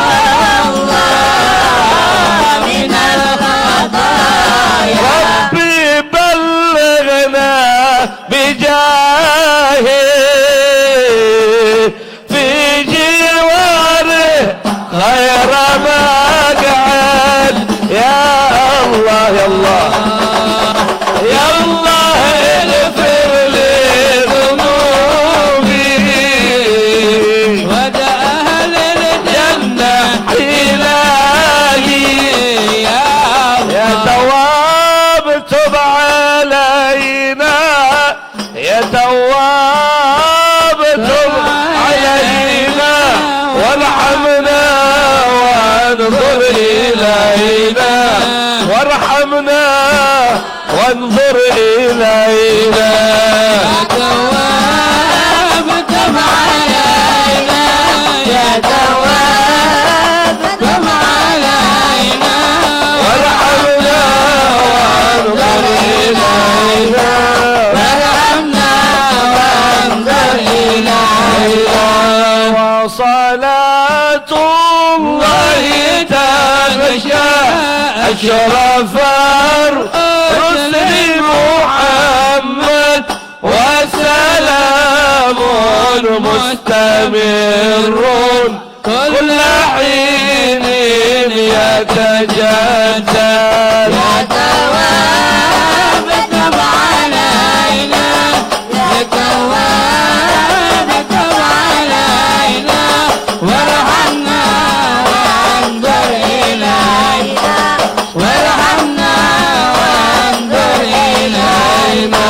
الله من الخطايا ربي بلغنا بجاهه في جواره غير مقعد يا الله يا الله يا الله اغفر لي ذنوبي وجه أهل الجنة إلهي يا يا تواب تب علينا يا تواب تب علينا وارحمنا وانظر إلينا وارحمنا وانظر إلينا تواب تب علينا يا تواب تب علينا وارحمنا وانظر إلينا وارحمنا وانظر إلينا وصلاة الله تغشى أشرف الرسل محمد وسلام مستمر كل حين يتجدد يا تواب تب علينا يا تواب تب علينا وارحمنا وانظر إلينا وارحمنا وانظر إلينا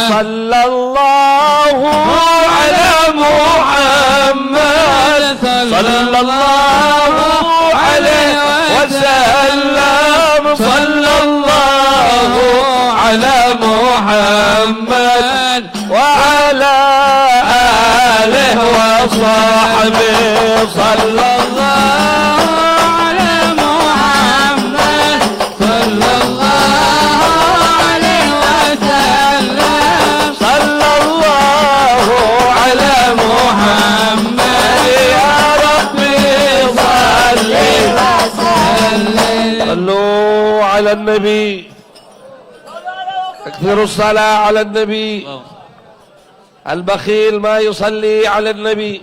صلى الله على محمد صلى الله عليه وسلم صلى الله على محمد وعلى آله وصحبه صلى الله على محمد صلى الله عليه وسلم صلى الله على محمد يا ربي صل صلوا على النبي اكثروا الصلاة على النبي البخيل ما يصلي على النبي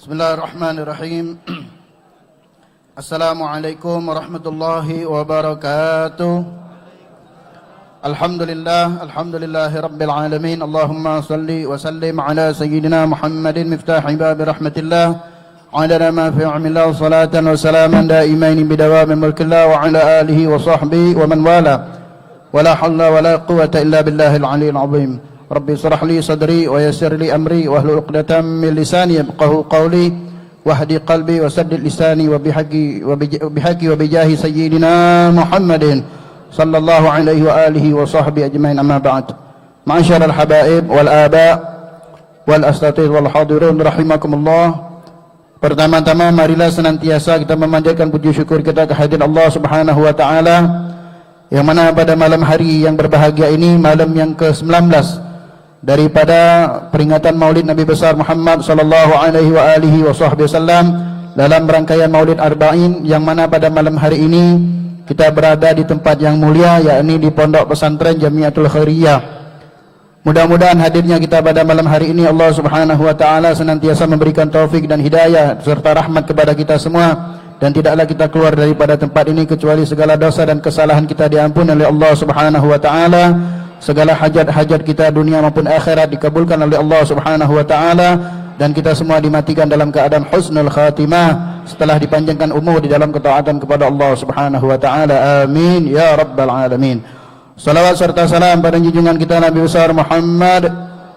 Bismillahirrahmanirrahim. Assalamualaikum warahmatullahi wabarakatuh. الحمد لله رب العالمين اللهم صل وسلم على سيدنا محمد مفتاح باب رحمة الله على ما في علم الله صلاة وسلاما دائمين بدوام ملك الله وعلى آله وصحبه ومن والاه ولا حول ولا قوة إلا بالله العلي العظيم ربي اشرح لي صدري ويسر لي أمري واحلل عقدة من لساني يفقهوا قولي واهدي قلبي وسدد لساني وبحق وبجاه سيدنا محمد صلى الله عليه وآله وصحبه أجمعين أما بعد معاشر الحبائب والآباء والأساتذة والحاضرون رحمكم الله. Pertama-tama marilah senantiasa kita memanjatkan puji syukur kita kehadirat Allah Subhanahu wa taala yang mana pada malam hari yang berbahagia ini, malam yang ke-19 daripada peringatan Maulid Nabi besar Muhammad sallallahu alaihi wa alihi wasallam dalam rangkaian Maulid Arba'in, yang mana pada malam hari ini kita berada di tempat yang mulia, yakni di Pondok Pesantren Jamiatul Khairiyah. Mudah-mudahan hadirnya kita pada malam hari ini Allah Subhanahu wa taala senantiasa memberikan taufik dan hidayah serta rahmat kepada kita semua, dan tidaklah kita keluar daripada tempat ini kecuali segala dosa dan kesalahan kita diampuni oleh Allah Subhanahu wa taala. Segala hajat-hajat kita dunia maupun akhirat dikabulkan oleh Allah Subhanahu wa taala, dan kita semua dimatikan dalam keadaan husnul khatimah setelah dipanjangkan umur di dalam ketaatan kepada Allah Subhanahu wa taala. Amin ya rabbal alamin. Salawat serta salam pada junjungan kita Nabi besar Muhammad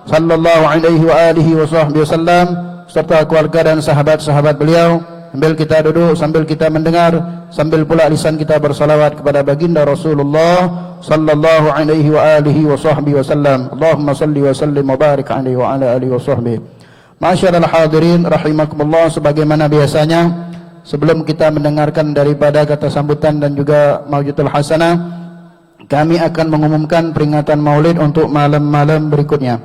sallallahu alaihi wa alihi wasallam serta keluarga dan sahabat-sahabat beliau. Sambil kita duduk, sambil kita mendengar, sambil pula lisan kita bersalawat kepada baginda Rasulullah sallallahu alaihi wa alihi wasallam. Allahumma salli wa sallim wa barik alaihi wa ala alihi wa sahbihi. Ma'asyiral hadirin rahimakumullah, sebagaimana biasanya sebelum kita mendengarkan daripada kata sambutan dan juga maujidatul hasanah, kami akan mengumumkan peringatan Maulid untuk malam-malam berikutnya.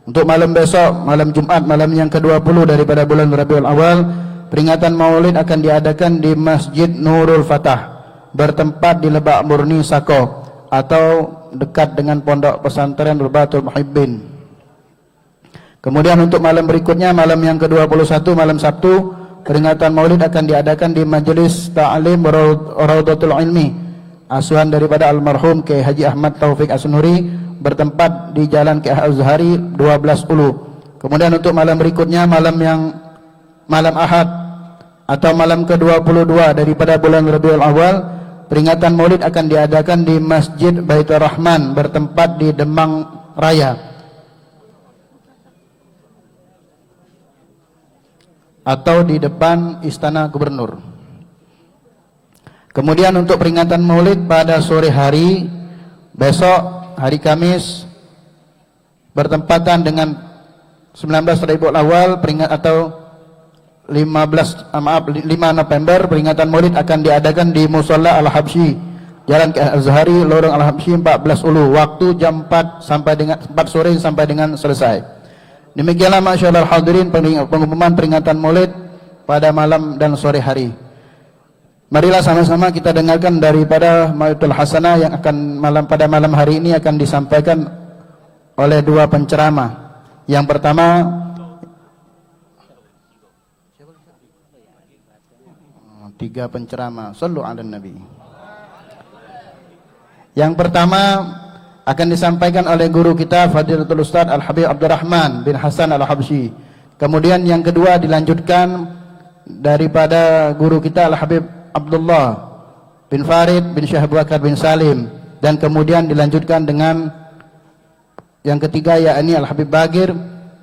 Untuk malam besok, malam Jumat, malam yang ke-20 daripada bulan Rabiul Awal, peringatan Maulid akan diadakan di Masjid Nurul Fatah, bertempat di Lebak Murni Sako, atau dekat dengan Pondok Pesantren Rubatul Muhibbin. Kemudian untuk malam berikutnya, malam yang ke-21, malam Sabtu, peringatan Maulid akan diadakan di Majelis Ta'lim Raudatul Ilmi, asuhan daripada almarhum Kiai Haji Ahmad Taufik Asnuri, bertempat di Jalan Kiai Azhari 12 Ulu. Kemudian untuk malam berikutnya, malam Ahad atau malam ke-22 daripada bulan Rabiul Awal, peringatan Maulid akan diadakan di Masjid Baitur Rahman, bertempat di Demang Raya, atau di depan Istana Gubernur. Kemudian untuk peringatan Maulid pada sore hari besok, hari Kamis, bertempatan dengan 19 Rabiul Awal atau 5 November, peringatan Maulid akan diadakan di Musholla Al-Habsyi, Jalan Kiai Azhari, Lorong Al-Habsyi 14 Ulu, waktu jam 4 sore sampai dengan selesai. Demikianlah masyaallah hadirin pengumuman peringatan Maulid pada malam dan sore hari. Marilah sama-sama kita dengarkan daripada mau'izatul hasanah yang akan pada malam hari ini akan disampaikan oleh dua penceramah. Yang pertama tiga penceramah. Shallu 'alan nabi. Yang pertama akan disampaikan oleh guru kita Fadilatul Ustaz Al-Habib Abdurrahman bin Hasan Al-Habsyi. Kemudian yang kedua dilanjutkan daripada guru kita Al-Habib Abdullah bin Farid bin Syekh Abu Bakar bin Salim, dan kemudian dilanjutkan dengan yang ketiga yakni Al-Habib Bagir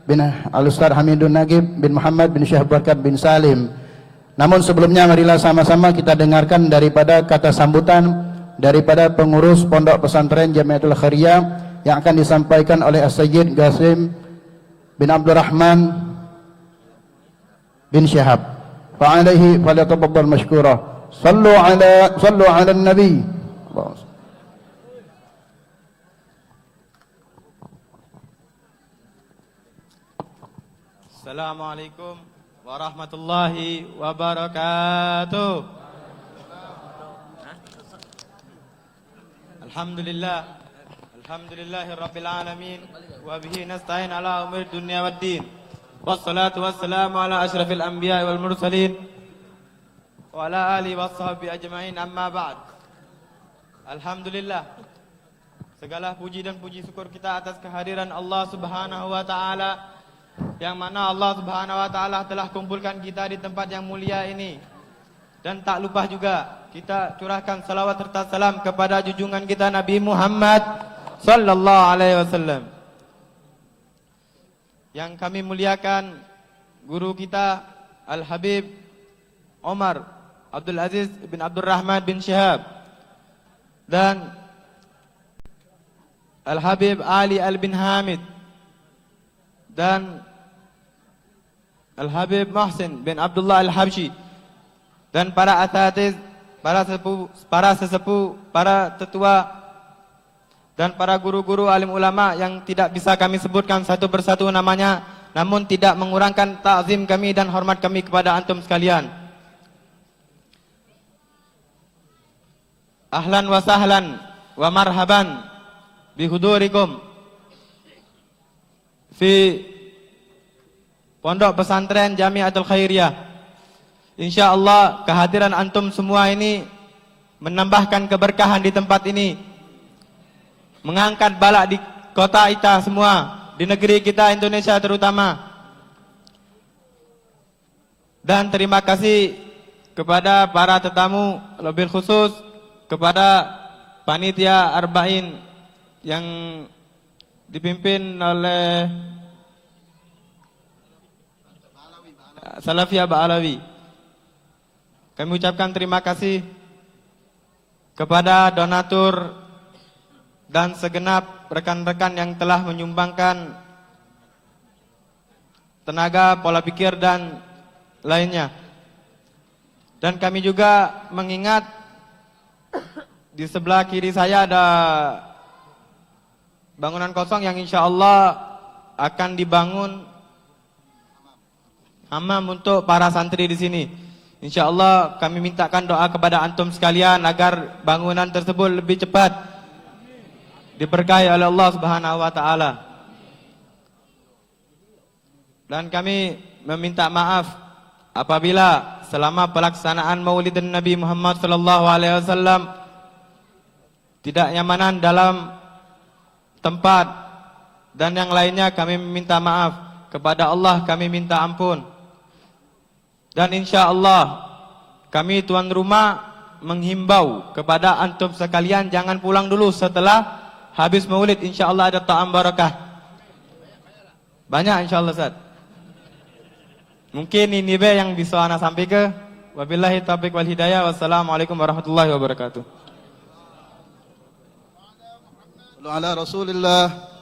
bin Al-Ustaz Hamidun Nagib bin Muhammad bin Syekh Abu Bakar bin Salim. Namun sebelumnya marilah sama-sama kita dengarkan daripada kata sambutan daripada pengurus Pondok Pesantren Jamiatul Khairiyah yang akan disampaikan oleh As-Sayyid Qasim bin Abdurrahman bin Syihab. Fa'alaihi falyatafaddal mashkura. Sallu ala nabi. Assalamualaikum warahmatullahi wabarakatuh. Alhamdulillahi rabbil alamin, wa bihi nasta'in ala umuri dunya waddin. Wassalatu wassalamu ala asyrafil anbiya'i wal mursalin wa ala alihi washabihi ajma'in, amma ba'd. Alhamdulillah, Segala puji dan puji syukur kita atas kehadiran Allah Subhanahu wa taala, yang mana Allah Subhanahu wa taala telah kumpulkan kita di tempat yang mulia ini. Dan tak lupa juga kita curahkan salawat serta salam kepada junjungan kita Nabi Muhammad sallallahu alaihi wasallam. Yang kami muliakan guru kita Al-Habib Omar Abdul Aziz bin Abdul Rahman bin Syihab dan Al-Habib Ali Al-Bin Hamid dan Al-Habib Muhsin bin Abdullah Al-Habsyi dan para asatiz, para sesepuh, para tetua dan para guru-guru alim ulama yang tidak bisa kami sebutkan satu persatu namanya, namun tidak mengurangkan ta'zim kami dan hormat kami kepada antum sekalian. Ahlan wa sahlan wa marhaban bihudurikum fi Pondok Pesantren Jamiatul Khairiyah. InsyaAllah kehadiran antum semua ini menambahkan keberkahan di tempat ini, mengangkat balak di kota kita semua, di negeri kita Indonesia terutama. Dan terima kasih kepada para tetamu, lebih khusus kepada panitia Arba'in yang dipimpin oleh Salafiyah Ba'alawi. Kami ucapkan terima kasih kepada donatur dan segenap rekan-rekan yang telah menyumbangkan tenaga, pola pikir dan lainnya. Dan kami juga mengingat di sebelah kiri saya ada bangunan kosong yang insya Allah akan dibangun hammam untuk para santri di sini. Insya Allah kami mintakan doa kepada antum sekalian agar bangunan tersebut lebih cepat diberkahi oleh Allah Subhanahu wa taala. Dan kami meminta maaf apabila selama pelaksanaan Maulid Nabi Muhammad sallallahu alaihi wasallam tidak nyamanan dalam tempat dan yang lainnya, kami meminta maaf kepada Allah, kami minta ampun. Dan insya Allah kami tuan rumah menghimbau kepada antum sekalian jangan pulang dulu setelah habis maulid. Insya Allah ada ta'am barakah banyak insya Allah Ustaz. Mungkin ini yang bisa ana sampaikan. Wabillahi taufiq wal hidayah. Wassalamualaikum warahmatullahi wabarakatuh. Ala Rasulillah.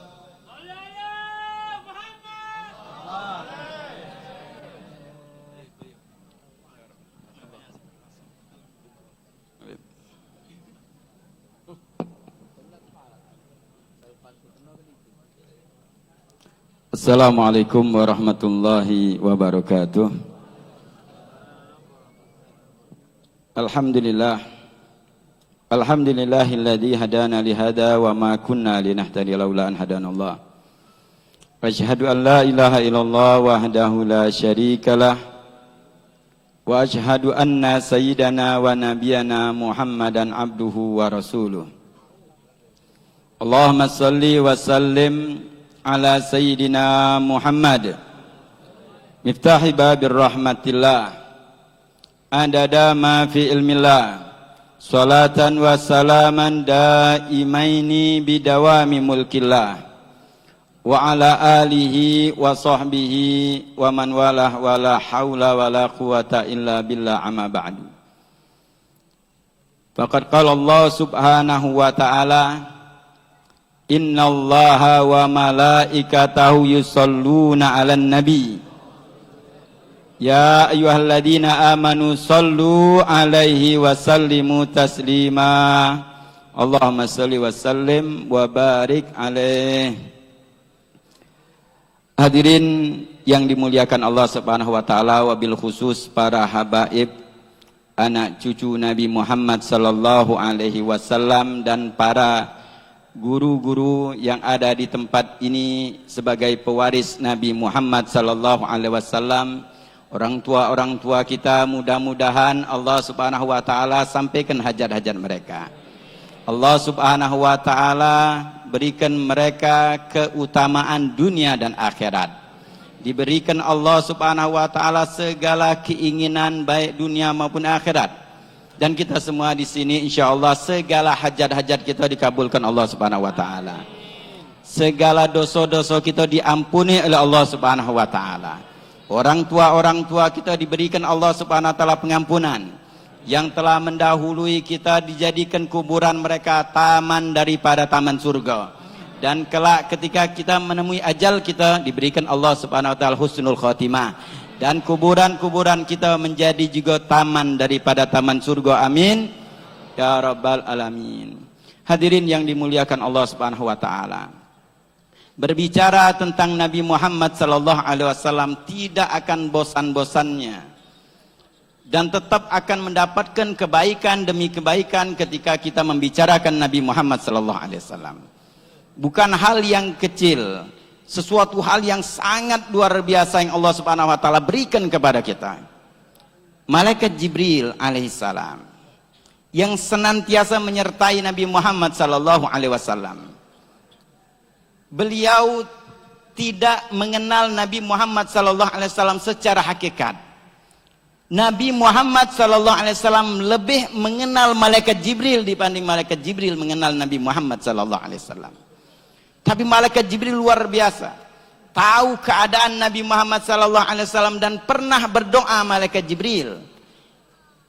Assalamualaikum warahmatullahi wabarakatuh. Alhamdulillah. Alhamdulillahilladzi hadana lihada wa ma kunna linahtadiya laula an hadanallah. Asyhadu an la ilaha illallah wahdahu la syarikalah wa asyhadu anna sayyidana wa nabiyana Muhammadan abduhu wa rasuluh. Allahumma salli wa sallim ala sayyidina Muhammad miftahi babir rahmatillah adada ma fi ilmillah salatan wa salaman daimaini bidawami mulkillah wa ala alihi wa sahbihi wa man walah wa la hawla wa la quwata illa billah amma ba'du. Faqad qala Allah subhanahu wa ta'ala innallaha wa malaikatahu yusalluna 'alan nabi ya ayyuhalladzina amanu sallu 'alaihi wa sallimu taslima. Allahumma shalli wa sallim wa barik 'alaihi. Hadirin yang dimuliakan Allah Subhanahu wa taala, wabil khusus para habaib anak cucu Nabi Muhammad sallallahu alaihi wasallam dan para guru-guru yang ada di tempat ini sebagai pewaris Nabi Muhammad sallallahu alaihi wasallam, orang tua kita, mudah-mudahan Allah Subhanahu wa taala sampaikan hajat-hajat mereka. Allah subhanahu wa ta'ala berikan mereka keutamaan dunia dan akhirat. Diberikan Allah subhanahu wa ta'ala segala keinginan baik dunia maupun akhirat. Dan kita semua di sini insya Allah segala hajat-hajat kita dikabulkan Allah subhanahu wa ta'ala. Segala dosa-dosa kita diampuni oleh Allah subhanahu wa ta'ala. Orang tua kita diberikan Allah subhanahu wa ta'ala pengampunan. Yang telah mendahului kita dijadikan kuburan mereka taman daripada taman surga. Dan kelak ketika kita menemui ajal kita diberikan Allah subhanahu wa ta'ala husnul khatimah. Dan kuburan-kuburan kita menjadi juga taman daripada taman surga. Amin ya rabbal alamin. Hadirin yang dimuliakan Allah subhanahu wa ta'ala, berbicara tentang Nabi Muhammad sallallahu alaihi wasallam tidak akan bosan-bosannya. Dan tetap akan mendapatkan kebaikan demi kebaikan ketika kita membicarakan Nabi Muhammad sallallahu alaihi wasallam. Bukan hal yang kecil, sesuatu hal yang sangat luar biasa yang Allah Subhanahu wa taala berikan kepada kita. Malaikat Jibril alaihissalam yang senantiasa menyertai Nabi Muhammad sallallahu alaihi wasallam. Beliau tidak mengenal Nabi Muhammad sallallahu alaihi wasallam secara hakikat. Nabi Muhammad sallallahu alaihi wasallam lebih mengenal malaikat Jibril dibanding malaikat Jibril mengenal Nabi Muhammad sallallahu alaihi wasallam. Tapi malaikat Jibril luar biasa, tahu keadaan Nabi Muhammad sallallahu alaihi wasallam dan pernah berdoa malaikat Jibril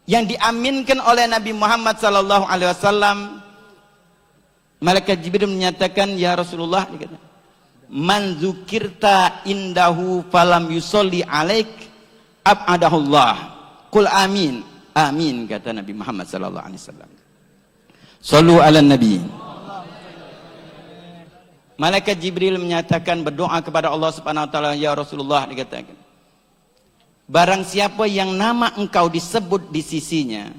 yang diaminkan oleh Nabi Muhammad sallallahu alaihi wasallam. Malaikat Jibril menyatakan, ya Rasulullah, man dzukirta indahu falam yusolli alaik abadahullah. Qul amin. Amin, kata Nabi Muhammad sallallahu alaihi wasallam. Sallu ala nabi. Malaikat Jibril menyatakan, berdoa kepada Allah Subhanahu wa taala, ya Rasulullah, dikatakan, barang siapa yang nama engkau disebut di sisinya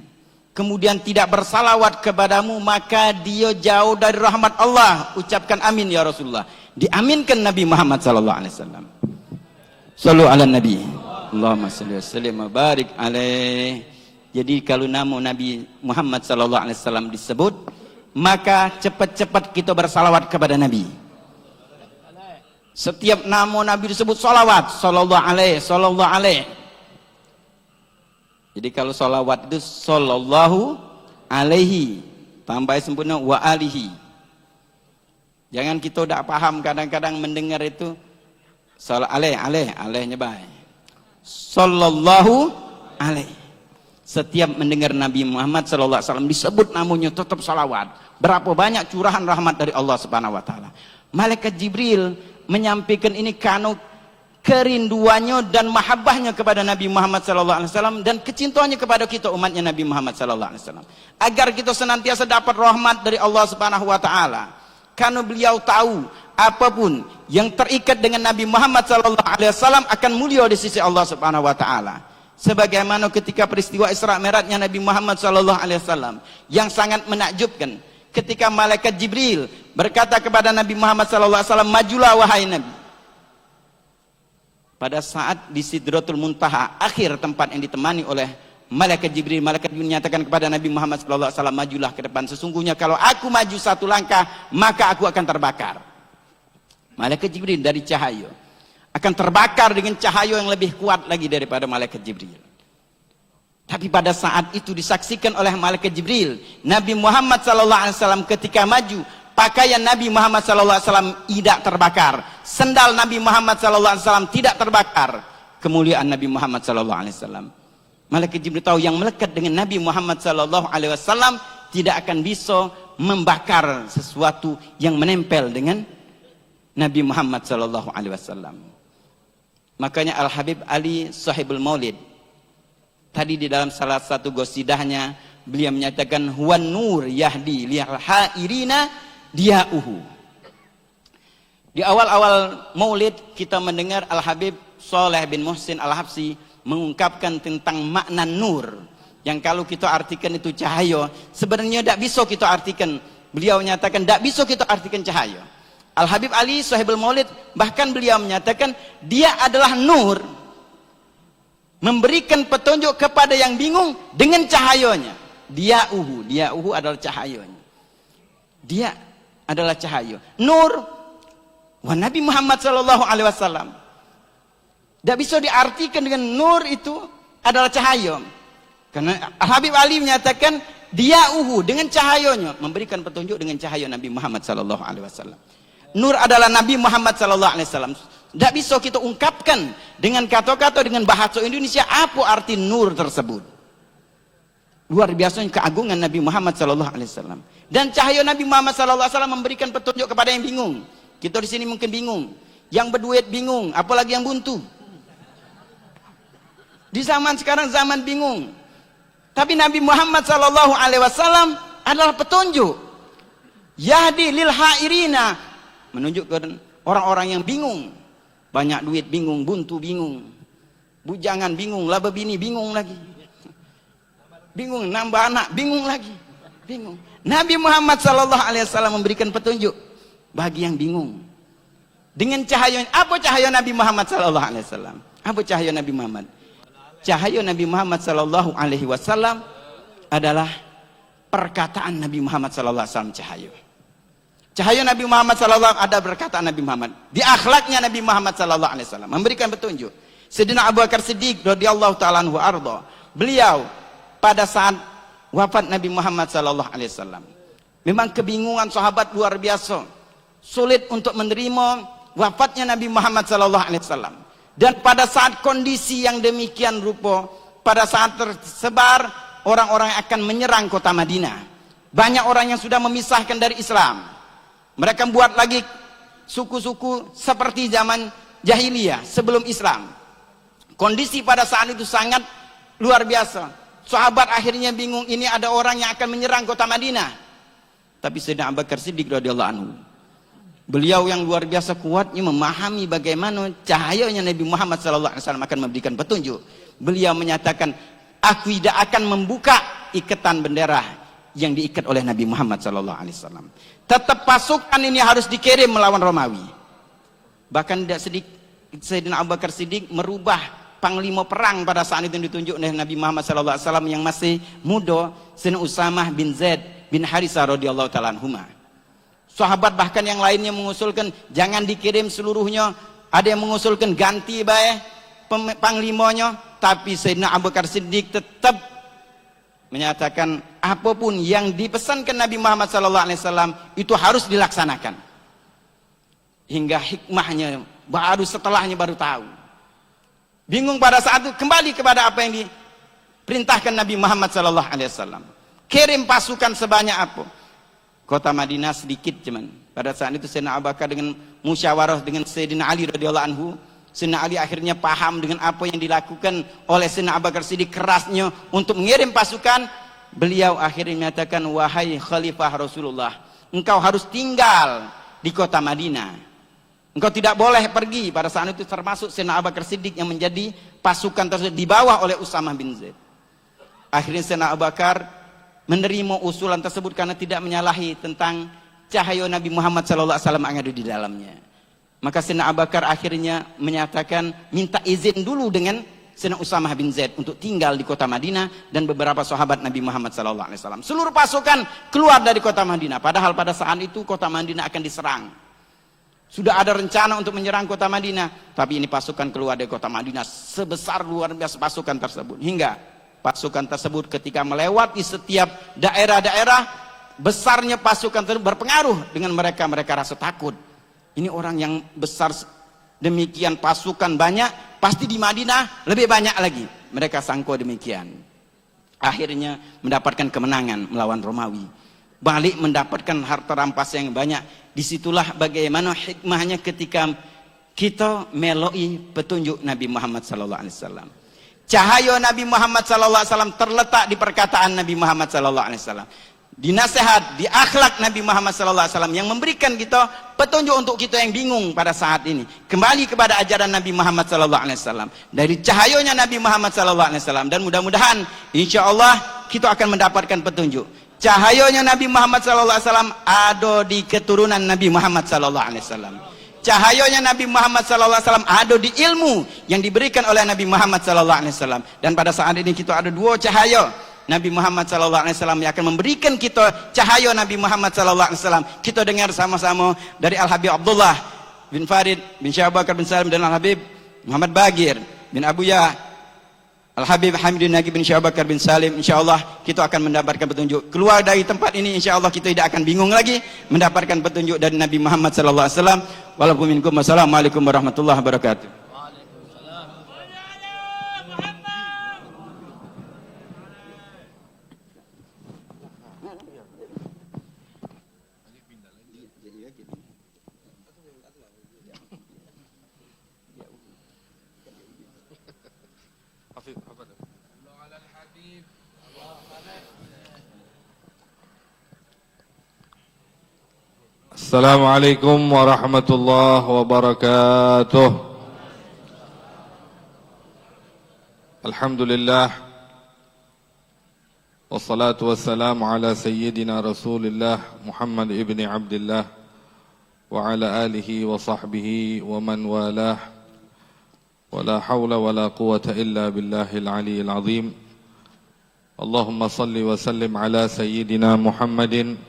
kemudian tidak bersalawat kepadamu, maka dia jauh dari rahmat Allah. Ucapkan amin ya Rasulullah. Diaminkan Nabi Muhammad sallallahu alaihi wasallam. Sallu ala nabi. Allahumma salli wa sallim wa barik alaih. Jadi kalau nama Nabi Muhammad sallallahu alaihi wasallam disebut, maka cepat-cepat kita bersalawat kepada Nabi. Setiap nama Nabi disebut salawat, sallallahu alaihi, sallallahu alaihi. Jadi kalau salawat itu sallallahu alaihi, tambah sempurna wa alihi. Jangan kita tidak paham, kadang-kadang mendengar itu alaihnya baik. Sallallahu alaihi. Setiap mendengar Nabi Muhammad sallallahu alaihi wasallam disebut namanya tetap salawat. Berapa banyak curahan rahmat dari Allah Subhanahu wa taala. Malaikat Jibril menyampaikan ini karena kerinduannya dan mahabbahnya kepada Nabi Muhammad sallallahu alaihi wasallam dan kecintaannya kepada kita umatnya Nabi Muhammad sallallahu alaihi wasallam, agar kita senantiasa dapat rahmat dari Allah Subhanahu wa taala. Karena beliau tahu apapun yang terikat dengan Nabi Muhammad sallallahu alaihi wasallam akan mulia di sisi Allah Subhanahu wa taala. Sebagaimana ketika peristiwa Isra Mi'rajnya Nabi Muhammad sallallahu alaihi wasallam yang sangat menakjubkan, ketika malaikat Jibril berkata kepada Nabi Muhammad sallallahu alaihi wasallam, majulah wahai Nabi. Pada saat di Sidratul Muntaha, akhir tempat yang ditemani oleh malaikat Jibril menyatakan kepada Nabi Muhammad sallallahu alaihi wasallam, majulah ke depan, sesungguhnya kalau aku maju satu langkah maka aku akan terbakar. Malaikat Jibril dari cahaya akan terbakar dengan cahaya yang lebih kuat lagi daripada malaikat Jibril. Tapi pada saat itu disaksikan oleh malaikat Jibril, Nabi Muhammad sallallahu alaihi wasallam ketika maju, pakaian Nabi Muhammad sallallahu alaihi wasallam tidak terbakar, sendal Nabi Muhammad sallallahu alaihi wasallam tidak terbakar. Kemuliaan Nabi Muhammad sallallahu alaihi wasallam. Malaikat Jibril tahu yang melekat dengan Nabi Muhammad sallallahu alaihi wasallam tidak akan bisa membakar sesuatu yang menempel dengan Nabi Muhammad sallallahu alaihi wasallam. Makanya Al-Habib Ali Sahibul Maulid tadi di dalam salah satu gosidahnya beliau menyatakan, huwan nur yahdi lil hairina diauhu. Di awal-awal Maulid kita mendengar Al-Habib Saleh bin Muhsin Al-Habsi mengungkapkan tentang makna nur yang kalau kita artikan itu cahaya, sebenarnya tidak bisa kita artikan. Beliau menyatakan tidak bisa kita artikan cahaya. Al-Habib Ali Sahibul Maulid bahkan beliau menyatakan dia adalah nur, memberikan petunjuk kepada yang bingung dengan cahayanya. Diauhu adalah cahayanya. Dia adalah cahaya. Nur wa Nabi Muhammad sallallahu alaihi wasallam. Tidak bisa diartikan dengan nur itu adalah cahaya. Karena Habib Ali menyatakan diauhu, dengan cahayanya memberikan petunjuk dengan cahaya Nabi Muhammad sallallahu alaihi wasallam. Nur adalah Nabi Muhammad sallallahu alaihi wasallam. Tidak bisa kita ungkapkan dengan kata-kata dengan bahasa Indonesia apa arti nur tersebut. Luar biasanya keagungan Nabi Muhammad sallallahu alaihi wasallam. Dan cahaya Nabi Muhammad sallallahu alaihi wasallam memberikan petunjuk kepada yang bingung. Kita di sini mungkin bingung, yang berduit bingung, apalagi yang buntu. Di zaman sekarang zaman bingung. Tapi Nabi Muhammad sallallahu alaihi wasallam adalah petunjuk. Yahdi lil hairina, menunjukkan orang-orang yang bingung. Banyak duit bingung, buntu bingung, bujangan bingung, laba bini bingung lagi. Bingung nambah anak, bingung lagi. Bingung. Nabi Muhammad sallallahu alaihi wasallam memberikan petunjuk bagi yang bingung. Dengan cahaya, apa cahaya Nabi Muhammad sallallahu alaihi wasallam? Apa cahaya Nabi Muhammad? Cahaya Nabi Muhammad sallallahu alaihi wasallam adalah perkataan Nabi Muhammad sallallahu alaihi wasallam cahaya. Cahaya Nabi Muhammad sallallahu alaihi wasallam ada perkataan Nabi Muhammad. Di akhlaknya Nabi Muhammad sallallahu alaihi wasallam memberikan petunjuk. Sayyidina Abu Bakar Siddiq radhiyallahu taala anhu arda. Beliau pada saat wafat Nabi Muhammad sallallahu alaihi wasallam, memang kebingungan sahabat luar biasa. Sulit untuk menerima wafatnya Nabi Muhammad sallallahu alaihi wasallam. Dan pada saat kondisi yang demikian rupa, pada saat tersebar orang-orang yang akan menyerang kota Madinah, banyak orang yang sudah memisahkan dari Islam. Mereka buat lagi suku-suku seperti zaman jahiliyah sebelum Islam. Kondisi pada saat itu sangat luar biasa. Sahabat akhirnya bingung, ini ada orang yang akan menyerang kota Madinah. Tapi Sayyidina Abu Bakar Siddiq radhiyallahu anhu, beliau yang luar biasa kuatnya memahami bagaimana cahayanya Nabi Muhammad sallallahu alaihi wasallam akan memberikan petunjuk. Beliau menyatakan, aku tidak akan membuka ikatan bendera yang diikat oleh Nabi Muhammad sallallahu alaihi wasallam. Tetap pasukan ini harus dikirim melawan Romawi. Bahkan tidak sedikit Sayyidina Abu Bakar Siddiq merubah panglima perang pada saat itu ditunjuk oleh Nabi Muhammad sallallahu alaihi wasallam yang masih muda, Sayyidina Usamah bin Zaid bin Harisah radhiyallahu taala anhuma. Sahabat bahkan yang lainnya mengusulkan jangan dikirim seluruhnya, ada yang mengusulkan ganti bae panglimanya, tapi Sayyidina Abu Bakar Siddiq tetap menyatakan apapun yang dipesankan Nabi Muhammad sallallahu alaihi wasallam itu harus dilaksanakan. Hingga hikmahnya baru setelahnya baru tahu. Bingung pada saat itu, kembali kepada apa yang diperintahkan Nabi Muhammad sallallahu alaihi wasallam. Kirim pasukan sebanyak apa? Kota Madinah sedikit cuman. Pada saat itu Sayyidina Abu Bakar dengan musyawarah dengan Sayyidina Ali radhiyallahu anhu, Sayyidina Ali akhirnya paham dengan apa yang dilakukan oleh Sayyidina Abu Bakar Siddiq kerasnya untuk mengirim pasukan. Beliau akhirnya menyatakan, wahai Khalifah Rasulullah, engkau harus tinggal di kota Madinah. Engkau tidak boleh pergi. Pada saat itu termasuk Sayyidina Abu Bakar Siddiq yang menjadi pasukan tersebut dibawa oleh Usamah bin Zaid. Akhirnya Sayyidina Abu Bakar menerima usulan tersebut karena tidak menyalahi tentang cahaya Nabi Muhammad sallallahu alaihi wasallam yang ada di dalamnya. Maka Sayyidina Abu Bakar akhirnya menyatakan minta izin dulu dengan Sayyidina Usamah bin Zaid untuk tinggal di kota Madinah dan beberapa sahabat Nabi Muhammad sallallahu alaihi wasallam. Seluruh pasukan keluar dari kota Madinah, padahal pada saat itu kota Madinah akan diserang. Sudah ada rencana untuk menyerang kota Madinah, tapi ini pasukan keluar dari kota Madinah sebesar luar biasa pasukan tersebut. Hingga pasukan tersebut ketika melewati setiap daerah-daerah, besarnya pasukan tersebut berpengaruh dengan mereka. Mereka rasa takut. Ini orang yang besar demikian, pasukan banyak, pasti di Madinah lebih banyak lagi. Mereka sangka demikian. Akhirnya mendapatkan kemenangan melawan Romawi. Balik mendapatkan harta rampas yang banyak. Disitulah bagaimana hikmahnya ketika kita meloi petunjuk Nabi Muhammad sallallahu alaihi wasallam. Cahaya Nabi Muhammad sallallahu alaihi wasallam terletak di perkataan Nabi Muhammad sallallahu alaihi wasallam. Di nasihat, di akhlak Nabi Muhammad sallallahu alaihi wasallam yang memberikan kita petunjuk untuk kita yang bingung pada saat ini. Kembali kepada ajaran Nabi Muhammad sallallahu alaihi wasallam. Dari cahayanya Nabi Muhammad sallallahu alaihi wasallam, dan mudah-mudahan insyaallah kita akan mendapatkan petunjuk. Cahayanya Nabi Muhammad sallallahu alaihi wasallam ada di keturunan Nabi Muhammad sallallahu alaihi wasallam. Cahayanya Nabi Muhammad sallallahu alaihi wasallam ada di ilmu yang diberikan oleh Nabi Muhammad sallallahu alaihi wasallam. Dan pada saat ini kita ada dua cahaya. Nabi Muhammad sallallahu alaihi wasallam yang akan memberikan kita cahaya Nabi Muhammad sallallahu alaihi wasallam. Kita dengar sama-sama dari Al Habib Abdullah bin Farid bin Syekh Abu Bakar bin Salim dan Al Habib Muhammad Bagir bin Abu Ya Al Habib Hamidun Nagi bin Syekh Abu Bakar bin Salim. Insyaallah kita akan mendapatkan petunjuk. Keluar dari tempat ini insyaallah kita tidak akan bingung lagi, mendapatkan petunjuk dari Nabi Muhammad sallallahu alaihi wasallam. Walakum minkum. Wassalamualaikum warahmatullahi wabarakatuh. Assalamualaikum warahmatullahi wabarakatuh. Alhamdulillah wassalatu wassalamu ala sayyidina Rasulillah Muhammad ibni Abdullah wa ala alihi wa sahbihi wa man walah. Wala hawla wala quwata illa billahil aliyyil azim. Allahumma salli wa sallim ala sayyidina Muhammadin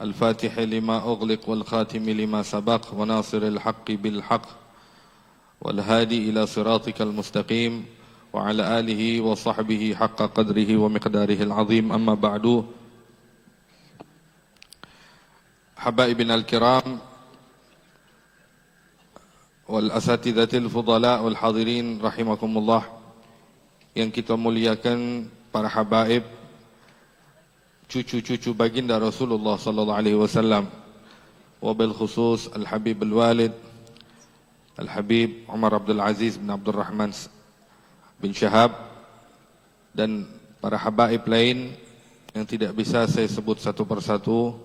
الفاتح لما أغلق والخاتم لما سبق وناصر الحق بالحق والهادي إلى صراطك المستقيم وعلى آله وصحبه حق قدره ومقداره العظيم. أما بعد حبائبنا الكرام والأساتذة الفضلاء والحاضرين رحمكم الله, yang kita muliakan para habaib, cucu-cucu baginda Rasulullah sallallahu alaihi wasallam, wabil khusus Al-Habib Al-Walid Al-Habib Umar Abdul Aziz bin Abdul Rahman bin Syahab, dan para habaib lain yang tidak bisa saya sebut satu persatu,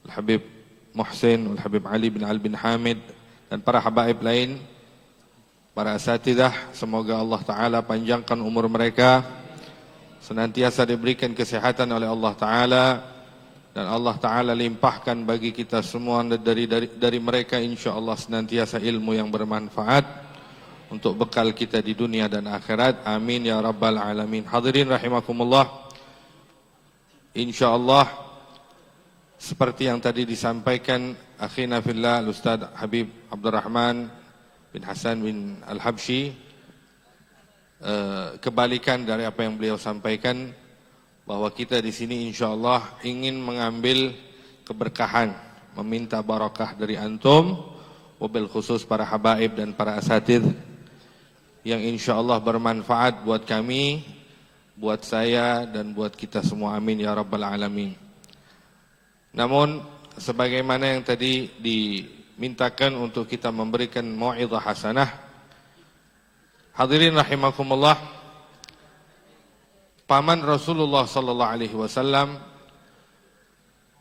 Al-Habib Muhsin, Al-Habib Ali bin Al bin Hamid, dan para habaib lain, para asatidah. Semoga Allah Ta'ala panjangkan umur mereka, senantiasa diberikan kesehatan oleh Allah Ta'ala, dan Allah Ta'ala limpahkan bagi kita semua dari mereka insyaAllah senantiasa ilmu yang bermanfaat untuk bekal kita di dunia dan akhirat. Amin ya rabbal alamin. Hadirin rahimakumullah, insyaallah seperti yang tadi disampaikan akhina fillah Al-Ustaz Habib Abdurrahman bin Hasan bin Al-Habsyi, kebalikan dari apa yang beliau sampaikan, bahwa kita di sini insyaallah ingin mengambil keberkahan, meminta barakah dari antum, wabil khusus para habaib dan para asatidz, yang insyaallah bermanfaat buat kami, buat saya, dan buat kita semua. Amin ya rabbal alamin. Namun sebagaimana yang tadi dimintakan untuk kita memberikan mau'izah hasanah, hadirin rahimakumullah, paman Rasulullah sallallahu alaihi wasallam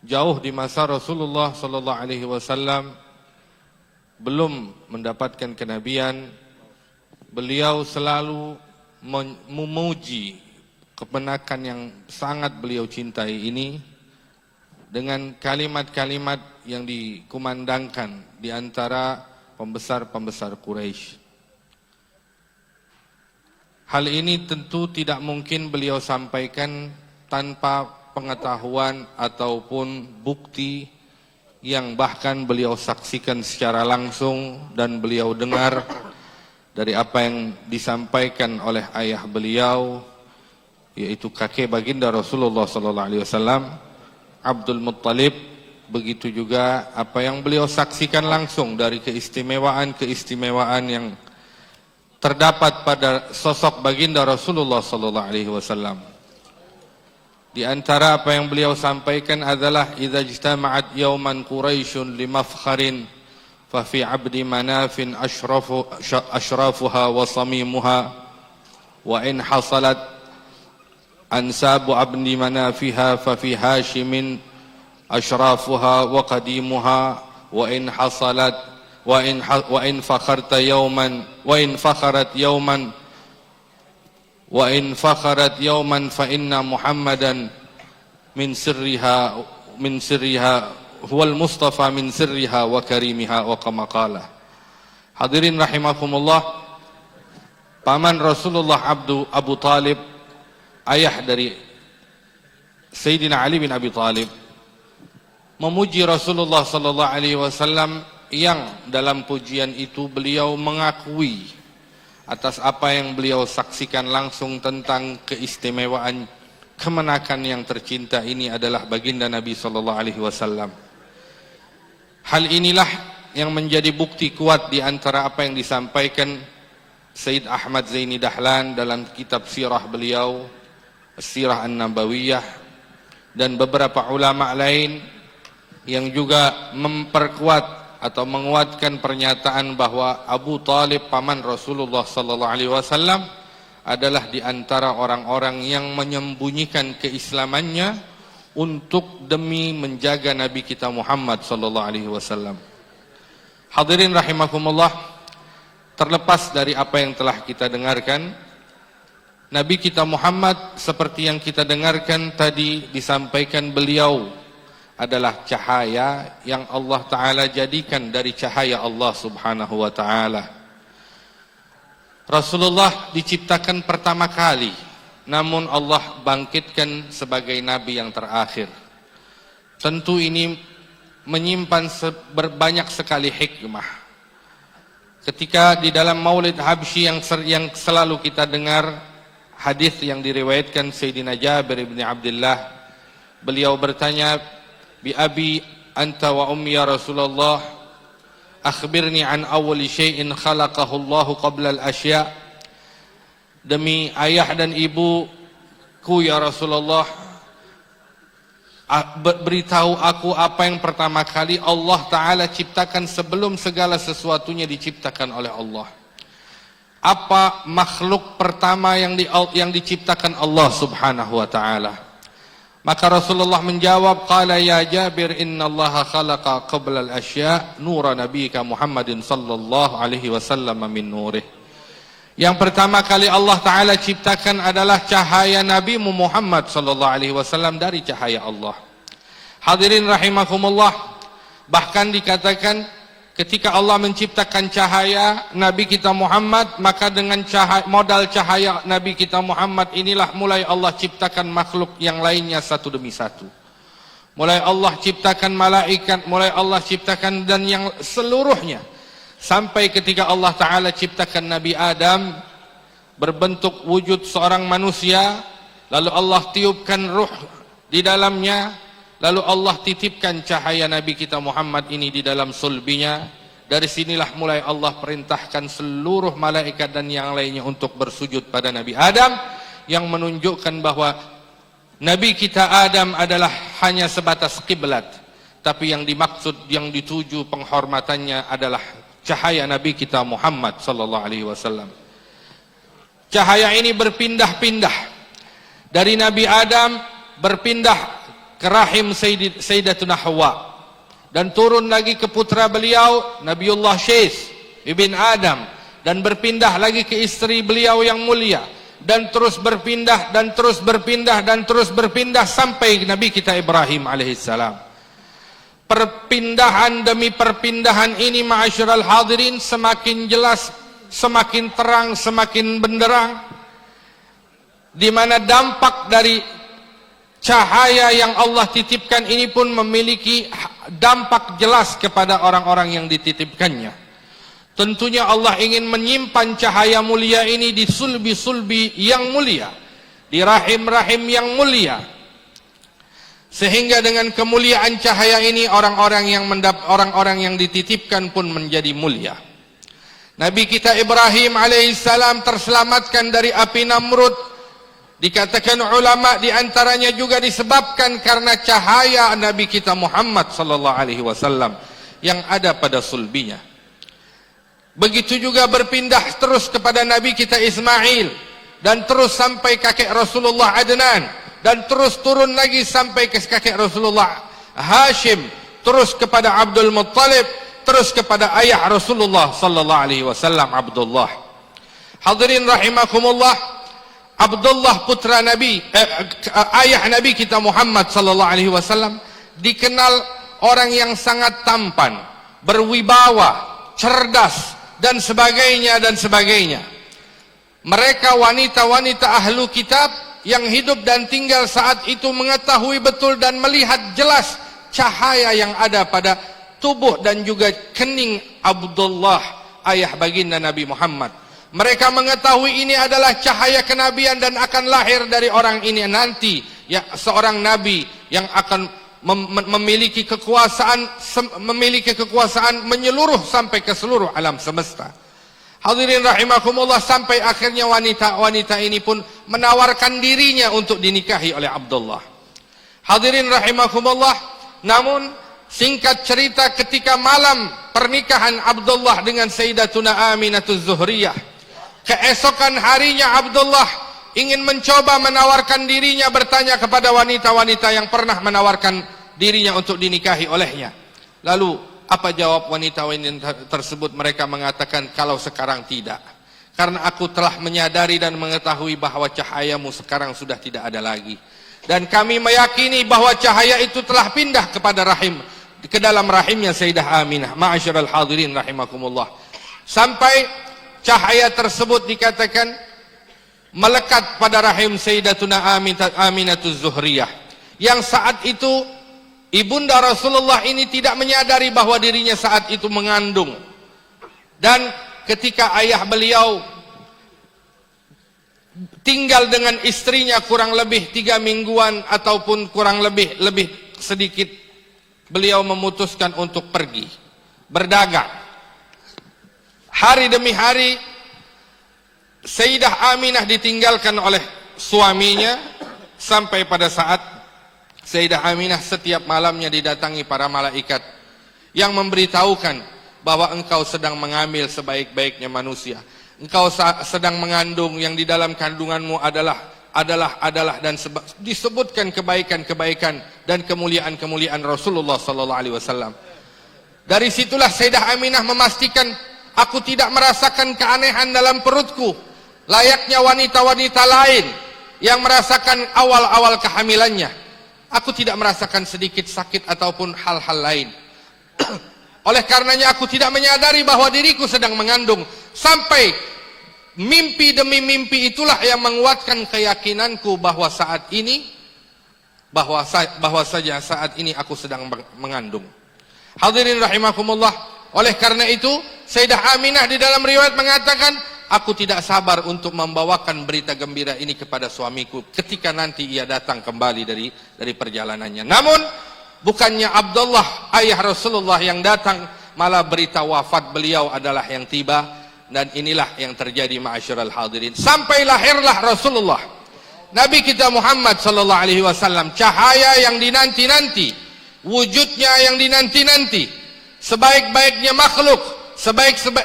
jauh di masa Rasulullah sallallahu alaihi wasallam belum mendapatkan kenabian, beliau selalu memuji kebenakan yang sangat beliau cintai ini dengan kalimat-kalimat yang dikumandangkan di antara pembesar-pembesar Quraisy. Hal ini tentu tidak mungkin beliau sampaikan tanpa pengetahuan ataupun bukti yang bahkan beliau saksikan secara langsung dan beliau dengar dari apa yang disampaikan oleh ayah beliau, yaitu kakek baginda Rasulullah SAW, Abdul Muttalib. Begitu juga apa yang beliau saksikan langsung dari keistimewaan yang terdapat pada sosok baginda Rasulullah sallallahu alaihi wasallam. Di antara apa yang beliau sampaikan adalah idza ijtama'at yawman quraisyun limafkharin fa fi 'abdi manafin ashrafuha wa samimuha wa in hasalat ansabu 'abdi manafiha fa fi hashimin ashrafuha wa qadimuha wa in hasalat وإن فخرت يوما فإن محمدا من سرها هو المصطفى من سرها وكريمها وكما قال. Hadirin rahimakumullah, paman Rasulullah Abu Talib, ayah dari Sayyidina Ali bin Abi Thalib memuji Rasulullah sallallahu alaihi wasallam yang dalam pujian itu beliau mengakui atas apa yang beliau saksikan langsung tentang keistimewaan kemenakan yang tercinta ini adalah baginda Nabi sallallahu alaihi wasallam. Hal inilah yang menjadi bukti kuat di antara apa yang disampaikan Sayyid Ahmad Zaini Dahlan dalam kitab sirah beliau, Sirah An-Nabawiyah, dan beberapa ulama lain yang juga memperkuat atau menguatkan pernyataan bahwa Abu Talib paman Rasulullah sallallahu alaihi wasallam adalah di antara orang-orang yang menyembunyikan keislamannya untuk demi menjaga Nabi kita Muhammad sallallahu alaihi wasallam. Hadirin rahimakumullah, terlepas dari apa yang telah kita dengarkan, Nabi kita Muhammad seperti yang kita dengarkan tadi disampaikan beliau adalah cahaya yang Allah Ta'ala jadikan dari cahaya Allah Subhanahu wa Ta'ala. Rasulullah diciptakan pertama kali, namun Allah bangkitkan sebagai Nabi yang terakhir. Tentu ini menyimpan banyak sekali hikmah. Ketika di dalam Maulid Habsyi yang selalu kita dengar, hadis yang diriwayatkan Sayyidina Jabir bin Abdullah, beliau bertanya, bi abi anta wa ummi ya Rasulullah, akhbirni an awwali syai'in khalaqahu Allah qabla al-asya'. Demi ayah dan ibuku ya Rasulullah, beritahu aku apa yang pertama kali Allah Ta'ala ciptakan sebelum segala sesuatunya diciptakan oleh Allah. Apa makhluk pertama yang diciptakan Allah Subhanahu wa Ta'ala? Maka Rasulullah menjawab, qala ya Jabir innallaha khalaqa qabla al-asya' nura nabiyika Muhammadin sallallahu alaihi wasallam min nurih. Yang pertama kali Allah Ta'ala ciptakan adalah cahaya Nabi Muhammad sallallahu alaihi wasallam dari cahaya Allah. Hadirin rahimakumullah, bahkan dikatakan ketika Allah menciptakan cahaya Nabi kita Muhammad, maka dengan modal cahaya Nabi kita Muhammad inilah mulai Allah ciptakan makhluk yang lainnya satu demi satu. Mulai Allah ciptakan malaikat, mulai Allah ciptakan dan yang seluruhnya. Sampai ketika Allah Ta'ala ciptakan Nabi Adam berbentuk wujud seorang manusia, lalu Allah tiupkan ruh di dalamnya, lalu Allah titipkan cahaya Nabi kita Muhammad ini di dalam sulbinya. Dari sinilah mulai Allah perintahkan seluruh malaikat dan yang lainnya untuk bersujud pada Nabi Adam, yang menunjukkan bahwa Nabi kita Adam adalah hanya sebatas kiblat, tapi yang dimaksud, yang dituju penghormatannya adalah cahaya Nabi kita Muhammad sallallahu alaihi wasallam. Cahaya ini berpindah-pindah dari Nabi Adam, berpindah ke rahim Sayyidatuna Hawa, dan turun lagi ke putra beliau Nabiullah Syais ibn Adam, dan berpindah lagi ke istri beliau yang mulia, dan terus berpindah dan terus berpindah dan terus berpindah sampai Nabi kita Ibrahim alaihissalam. Perpindahan demi perpindahan ini ma'asyiral hadirin semakin jelas, semakin terang, semakin benderang, di mana dampak dari cahaya yang Allah titipkan ini pun memiliki dampak jelas kepada orang-orang yang dititipkannya. Tentunya Allah ingin menyimpan cahaya mulia ini di sulbi-sulbi yang mulia, di rahim-rahim yang mulia, sehingga dengan kemuliaan cahaya ini orang-orang yang dititipkan pun menjadi mulia. Nabi kita Ibrahim alaihissalam terselamatkan dari api Namrud. Dikatakan ulama di antaranya juga disebabkan karena cahaya Nabi kita Muhammad sallallahu alaihi wasallam yang ada pada sulbinya. Begitu juga berpindah terus kepada Nabi kita Ismail, dan terus sampai kakek Rasulullah Adnan, dan terus turun lagi sampai ke kakek Rasulullah Hashim, terus kepada Abdul Muttalib, terus kepada ayah Rasulullah sallallahu alaihi wasallam Abdullah. Hadirin rahimakumullah, Abdullah putra Nabi, ayah Nabi kita Muhammad sallallahu alaihi wasallam dikenal orang yang sangat tampan, berwibawa, cerdas dan sebagainya dan sebagainya. Mereka wanita-wanita ahlu kitab yang hidup dan tinggal saat itu mengetahui betul dan melihat jelas cahaya yang ada pada tubuh dan juga kening Abdullah, ayah baginda Nabi Muhammad. Mereka mengetahui ini adalah cahaya kenabian dan akan lahir dari orang ini nanti, ya, seorang nabi yang akan memiliki kekuasaan menyeluruh sampai ke seluruh alam semesta. Hadirin rahimakumullah, sampai akhirnya wanita ini pun menawarkan dirinya untuk dinikahi oleh Abdullah. Hadirin rahimakumullah, namun singkat cerita, ketika malam pernikahan Abdullah dengan Sayyidatuna Aminatuz Zuhriyah, keesokan harinya Abdullah ingin mencoba menawarkan dirinya, bertanya kepada wanita-wanita yang pernah menawarkan dirinya untuk dinikahi olehnya. Lalu apa jawab wanita-wanita tersebut? Mereka mengatakan, kalau sekarang tidak, karena aku telah menyadari dan mengetahui bahwa cahayamu sekarang sudah tidak ada lagi, dan kami meyakini bahwa cahaya itu telah pindah kepada ke dalam rahimnya Sayyidah Aminah. Ma'asyiral hadirin rahimakumullah, sampai cahaya tersebut dikatakan melekat pada rahim Sayyidatuna Aminatuz Zuhriyah, yang saat itu ibunda Rasulullah ini tidak menyadari bahwa dirinya saat itu mengandung. Dan ketika ayah beliau tinggal dengan istrinya kurang lebih 3 mingguan ataupun kurang lebih sedikit, beliau memutuskan untuk pergi berdagang. Hari demi hari Sayyidah Aminah ditinggalkan oleh suaminya, sampai pada saat Sayyidah Aminah setiap malamnya didatangi para malaikat yang memberitahukan bahwa engkau sedang mengambil sebaik-baiknya manusia, engkau sedang mengandung, yang di dalam kandunganmu adalah dan disebutkan kebaikan-kebaikan dan kemuliaan-kemuliaan Rasulullah sallallahu alaihi wasallam. Dari situlah Sayyidah Aminah memastikan, aku tidak merasakan keanehan dalam perutku layaknya wanita-wanita lain yang merasakan awal-awal kehamilannya. Aku tidak merasakan sedikit sakit ataupun hal-hal lain. Oleh karenanya aku tidak menyadari bahwa diriku sedang mengandung, sampai mimpi demi mimpi itulah yang menguatkan keyakinanku bahwa saat ini saat ini aku sedang mengandung. Hadirin rahimakumullah, oleh karena itu Sayyidah Aminah di dalam riwayat mengatakan, aku tidak sabar untuk membawakan berita gembira ini kepada suamiku ketika nanti ia datang kembali dari perjalanannya. Namun bukannya Abdullah ayah Rasulullah yang datang, malah berita wafat beliau adalah yang tiba. Dan inilah yang terjadi ma'asyiral hadirin, sampai lahirlah Rasulullah Nabi kita Muhammad sallallahu alaihi wasallam, cahaya yang dinanti-nanti, wujudnya yang dinanti-nanti, sebaik-baiknya makhluk,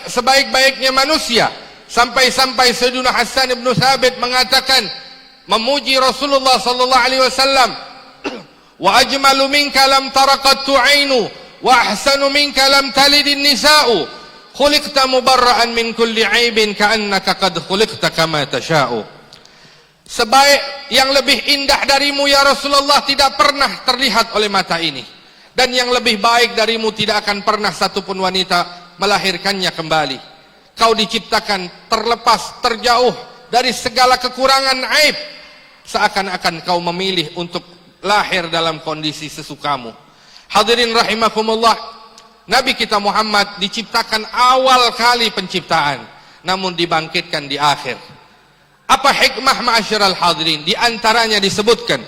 sebaik-baiknya manusia. Sampai-sampai Sayyidina Hasan ibn Thabit mengatakan, memuji Rasulullah sallallahu alaihi wasallam, wa ajmalu minka lam taraqattu ainu wa ahsanu minka lam talidin nisa'u khuliqta mubarra'an min kulli aibin ka'annaka qad khuliqta kama tasha'u. Sebaik yang lebih indah darimu ya Rasulullah tidak pernah terlihat oleh mata ini, dan yang lebih baik darimu tidak akan pernah satupun wanita melahirkannya kembali. Kau diciptakan terlepas, terjauh dari segala kekurangan aib, seakan-akan kau memilih untuk lahir dalam kondisi sesukamu. Hadirin rahimakumullah, Nabi kita Muhammad diciptakan awal kali penciptaan, namun dibangkitkan di akhir. Apa hikmah ma'asyiral hadirin? Di antaranya disebutkan,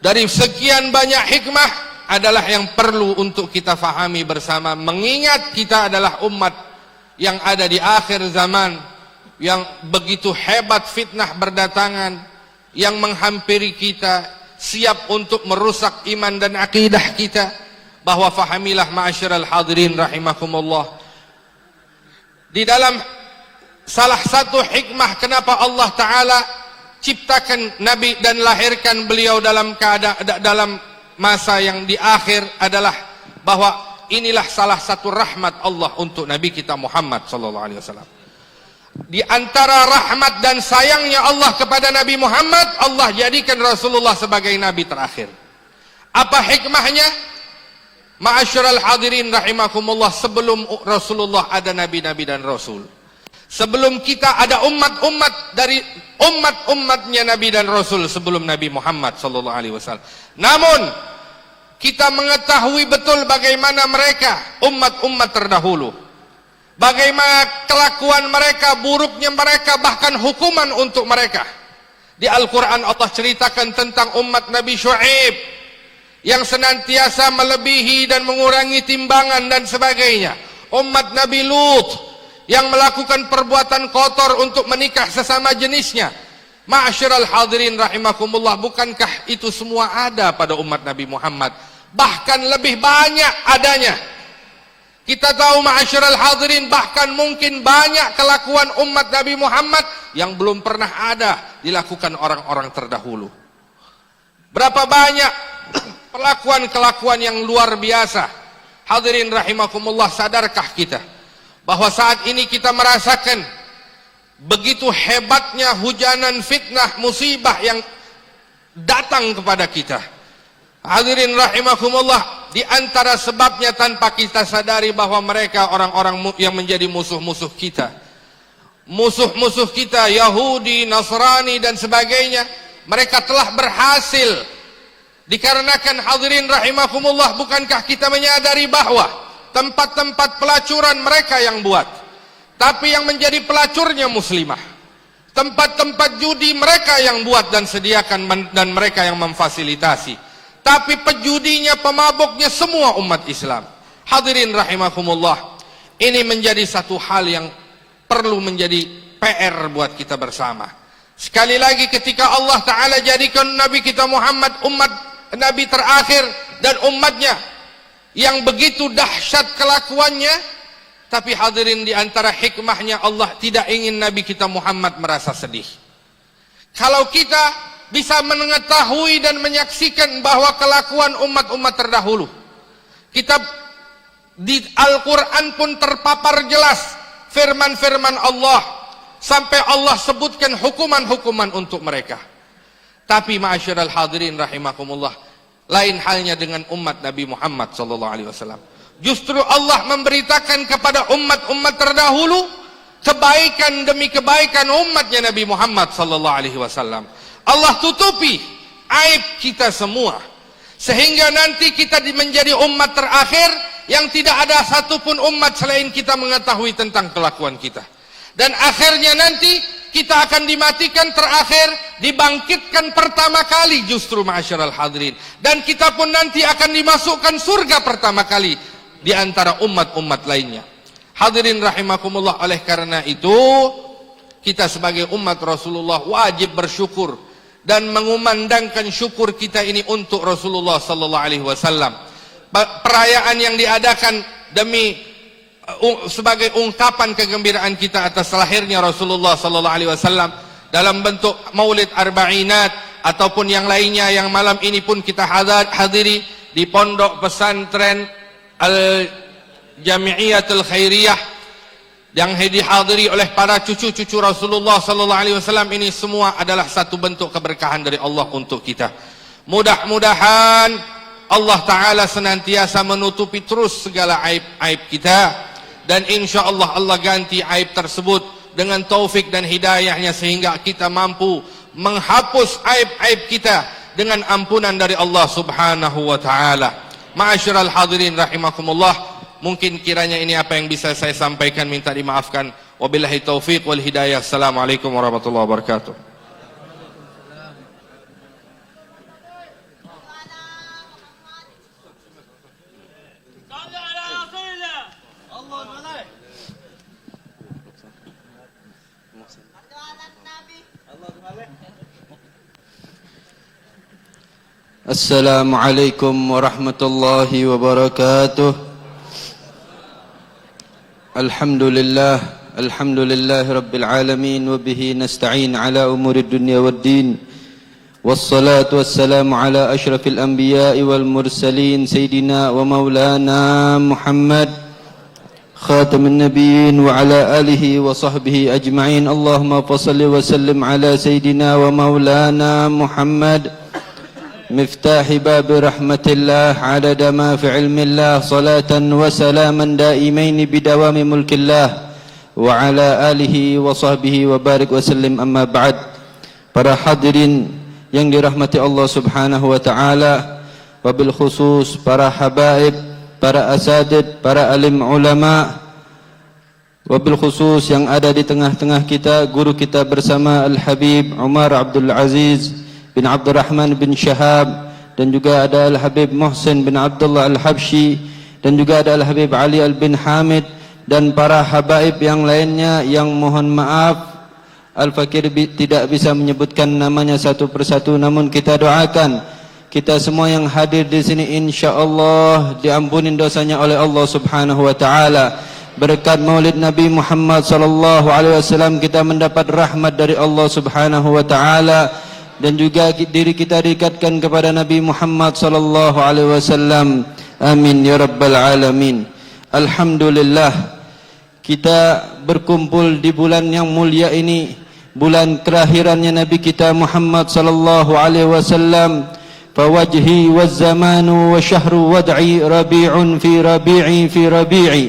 dari sekian banyak hikmah adalah yang perlu untuk kita fahami bersama, mengingat kita adalah umat yang ada di akhir zaman, yang begitu hebat fitnah berdatangan, yang menghampiri kita, siap untuk merusak iman dan akidah kita. Bahwa fahamilah ma'asyiral hadirin rahimakumullah, di dalam salah satu hikmah kenapa Allah Ta'ala ciptakan Nabi dan lahirkan beliau dalam masa yang di akhir adalah bahwa inilah salah satu rahmat Allah untuk Nabi kita Muhammad sallallahu alaihi wasallam. Di antara rahmat dan sayangnya Allah kepada Nabi Muhammad, Allah jadikan Rasulullah sebagai nabi terakhir. Apa hikmahnya? Ma'asyiral hadirin rahimakumullah, sebelum Rasulullah ada nabi-nabi dan rasul. Sebelum kita ada umat-umat dari umat-umatnya Nabi dan Rasul sebelum Nabi Muhammad sallallahu alaihi wasallam. Namun kita mengetahui betul bagaimana mereka umat-umat terdahulu. Bagaimana kelakuan mereka, buruknya mereka, bahkan hukuman untuk mereka. Di Al-Quran Allah ceritakan tentang umat Nabi Syuaib yang senantiasa melebihi dan mengurangi timbangan dan sebagainya. Umat Nabi Lut yang melakukan perbuatan kotor untuk menikah sesama jenisnya. Ma'asyiral hadirin rahimakumullah, bukankah itu semua ada pada umat Nabi Muhammad? Bahkan lebih banyak adanya. Kita tahu ma'asyiral hadirin, bahkan mungkin banyak kelakuan umat Nabi Muhammad yang belum pernah ada dilakukan orang-orang terdahulu. Berapa banyak kelakuan-kelakuan yang luar biasa. Hadirin rahimakumullah, sadarkah kita bahwa saat ini kita merasakan begitu hebatnya hujanan fitnah musibah yang datang kepada kita. Hadirin rahimakumullah, di antara sebabnya tanpa kita sadari bahwa mereka orang-orang yang menjadi musuh-musuh kita. Musuh-musuh kita, Yahudi, Nasrani dan sebagainya, mereka telah berhasil. Dikarenakan hadirin rahimakumullah, bukankah kita menyadari bahwa tempat-tempat pelacuran mereka yang buat, tapi yang menjadi pelacurnya muslimah. Tempat-tempat judi mereka yang buat dan sediakan dan mereka yang memfasilitasi, tapi pejudinya, pemabuknya semua umat Islam. Hadirin rahimakumullah, ini menjadi satu hal yang perlu menjadi PR buat kita bersama. Sekali lagi, ketika Allah Ta'ala jadikan Nabi kita Muhammad umat Nabi terakhir dan umatnya yang begitu dahsyat kelakuannya, tapi hadirin, di antara hikmahnya Allah tidak ingin Nabi kita Muhammad merasa sedih. Kalau kita bisa mengetahui dan menyaksikan bahwa kelakuan umat-umat terdahulu, kita di Al-Quran pun terpapar jelas firman-firman Allah, sampai Allah sebutkan hukuman-hukuman untuk mereka. Tapi ma'asyiral hadirin rahimakumullah, lain halnya dengan umat Nabi Muhammad sallallahu alaihi wasallam. Justru Allah memberitakan kepada umat-umat terdahulu kebaikan demi kebaikan umatnya Nabi Muhammad sallallahu alaihi wasallam. Allah tutupi aib kita semua, sehingga nanti kita menjadi umat terakhir yang tidak ada satupun umat selain kita mengetahui tentang kelakuan kita. Dan akhirnya nanti kita akan dimatikan terakhir, dibangkitkan pertama kali justru ma'asyiral hadirin. Dan kita pun nanti akan dimasukkan surga pertama kali di antara umat-umat lainnya. Hadirin rahimakumullah, oleh karena itu kita sebagai umat Rasulullah wajib bersyukur dan mengumandangkan syukur kita ini untuk Rasulullah sallallahu alaihi wasallam. Perayaan yang diadakan demi sebagai ungkapan kegembiraan kita atas lahirnya Rasulullah sallallahu alaihi wasallam dalam bentuk Maulid Arba'inat ataupun yang lainnya, yang malam ini pun kita hadiri di Pondok Pesantren Al-Jami'iyatul Khairiyah yang dihadiri oleh para cucu-cucu Rasulullah sallallahu alaihi wasallam. Ini semua adalah satu bentuk keberkahan dari Allah untuk kita. Mudah-mudahan Allah Ta'ala senantiasa menutupi terus segala aib-aib kita, dan insya Allah Allah ganti aib tersebut dengan taufik dan hidayahnya, sehingga kita mampu menghapus aib-aib kita dengan ampunan dari Allah Subhanahu wa Ta'ala. Ma'asyiral hadirin rahimakumullah, mungkin kiranya ini apa yang bisa saya sampaikan, minta dimaafkan. Wabillahi taufiq wal hidayah. Assalamualaikum warahmatullahi wabarakatuh. Assalamualaikum warahmatullahi wabarakatuh. Alhamdulillah, alhamdulillahi rabbil alamin, wa bihi nasta'in ala umuri dunya waddin. Wassalatu wassalamu ala ashrafil anbiya'i wal mursalin, sayyidina wa maulana Muhammad khatamin nabiyyin wa ala alihi wa sahbihi ajma'in. Allahumma fassalli wa sallim ala sayyidina wa maulana Muhammad مفتاح باب رحمة الله عدد ما في علم الله صلاة وسلاما دائمين بدوام ملك الله وعلى آله وصحبه وبارك وسلم أما بعد. Para hadirin yang dirahmati Allah Subhanahu wa taala, wabil khusus para habaib, para asatid, para alim ulama, wabil khusus yang ada di tengah-tengah kita, guru kita bersama Al-Habib Umar Abdul Aziz bin Abdurrahman bin Syahab, dan juga ada Al-Habib Muhsin bin Abdullah Al-Habsyi, dan juga ada Al-Habib Ali Al-bin Hamid, dan para habaib yang lainnya yang mohon maaf Al-Fakir tidak bisa menyebutkan namanya satu persatu, namun kita doakan kita semua yang hadir di sini insyaallah diampuni dosanya oleh Allah Subhanahu wa taala. Berkat Maulid Nabi Muhammad sallallahu alaihi wasallam kita mendapat rahmat dari Allah Subhanahu wa taala, dan juga diri kita diikatkan kepada Nabi Muhammad sallallahu alaihi wasallam. Amin ya rabbal alamin. Alhamdulillah, kita berkumpul di bulan yang mulia ini, bulan kelahirannya Nabi kita Muhammad sallallahu alaihi wasallam. Fawajhi waz-zamanu wa syahru wad'i rabi'un fi rabi'i fi rabi'i.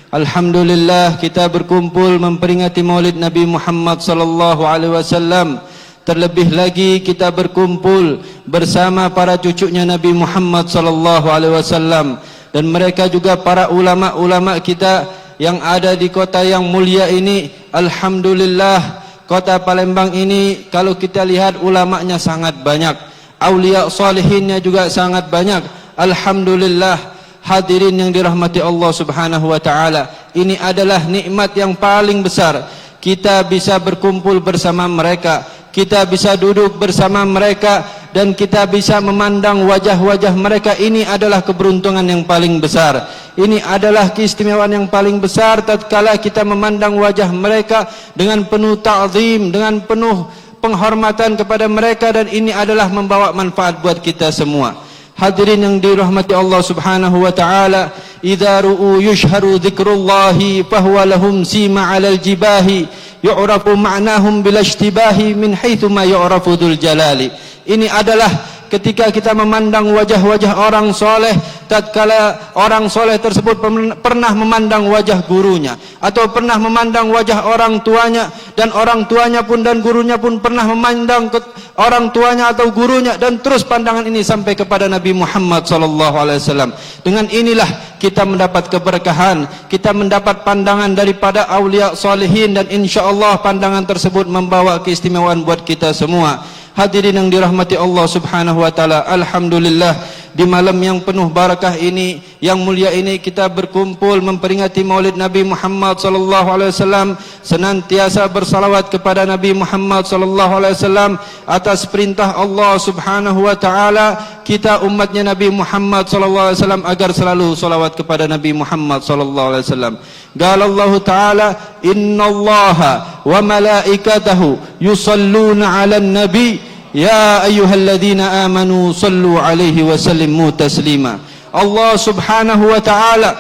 Alhamdulillah, kita berkumpul memperingati Maulid Nabi Muhammad sallallahu alaihi wasallam. Terlebih lagi kita berkumpul bersama para cucunya Nabi Muhammad sallallahu alaihi wasallam, dan mereka juga para ulama-ulama kita yang ada di kota yang mulia ini. Alhamdulillah, kota Palembang ini kalau kita lihat ulamanya sangat banyak, aulia salihinnya juga sangat banyak. Alhamdulillah, hadirin yang dirahmati Allah Subhanahu wa taala, ini adalah nikmat yang paling besar. Kita bisa berkumpul bersama mereka, kita bisa duduk bersama mereka, dan kita bisa memandang wajah-wajah mereka. Ini adalah keberuntungan yang paling besar. Ini adalah keistimewaan yang paling besar tatkala kita memandang wajah mereka dengan penuh ta'zim, dengan penuh penghormatan kepada mereka, dan ini adalah membawa manfaat buat kita semua. Hadirin yang dirahmati Allah Subhanahu wa taala, idza ru'u yushharu dzikrullahi fahuwa lahum sima 'alal jibahi yu'rafu ma'nahum bil ishtibahi min haitsu ma yu'rafu dzul jalali. Ini adalah ketika kita memandang wajah-wajah orang soleh, tatkala orang soleh tersebut pernah memandang wajah gurunya, atau pernah memandang wajah orang tuanya, dan orang tuanya pun dan gurunya pun pernah memandang orang tuanya atau gurunya, dan terus pandangan ini sampai kepada Nabi Muhammad sallallahu alaihi wasallam. Dengan inilah kita mendapat keberkahan, kita mendapat pandangan daripada aulia salihin, dan insyaallah pandangan tersebut membawa keistimewaan buat kita semua. Hadirin yang dirahmati Allah Subhanahu wa taala, alhamdulillah di malam yang penuh barakah ini, yang mulia ini, kita berkumpul memperingati Maulid Nabi Muhammad sallallahu alaihi wasallam, senantiasa bersalawat kepada Nabi Muhammad sallallahu alaihi wasallam atas perintah Allah Subhanahu wa taala. Kita umatnya Nabi Muhammad sallallahu alaihi wasallam agar selalu salawat kepada Nabi Muhammad sallallahu alaihi wasallam. Qala Allah taala, innallaha wa malaikatahu yusalluna 'alan nabi ya ayyuhalladzina amanu sallu alaihi wa sallimu taslima. Allah Subhanahu wa taala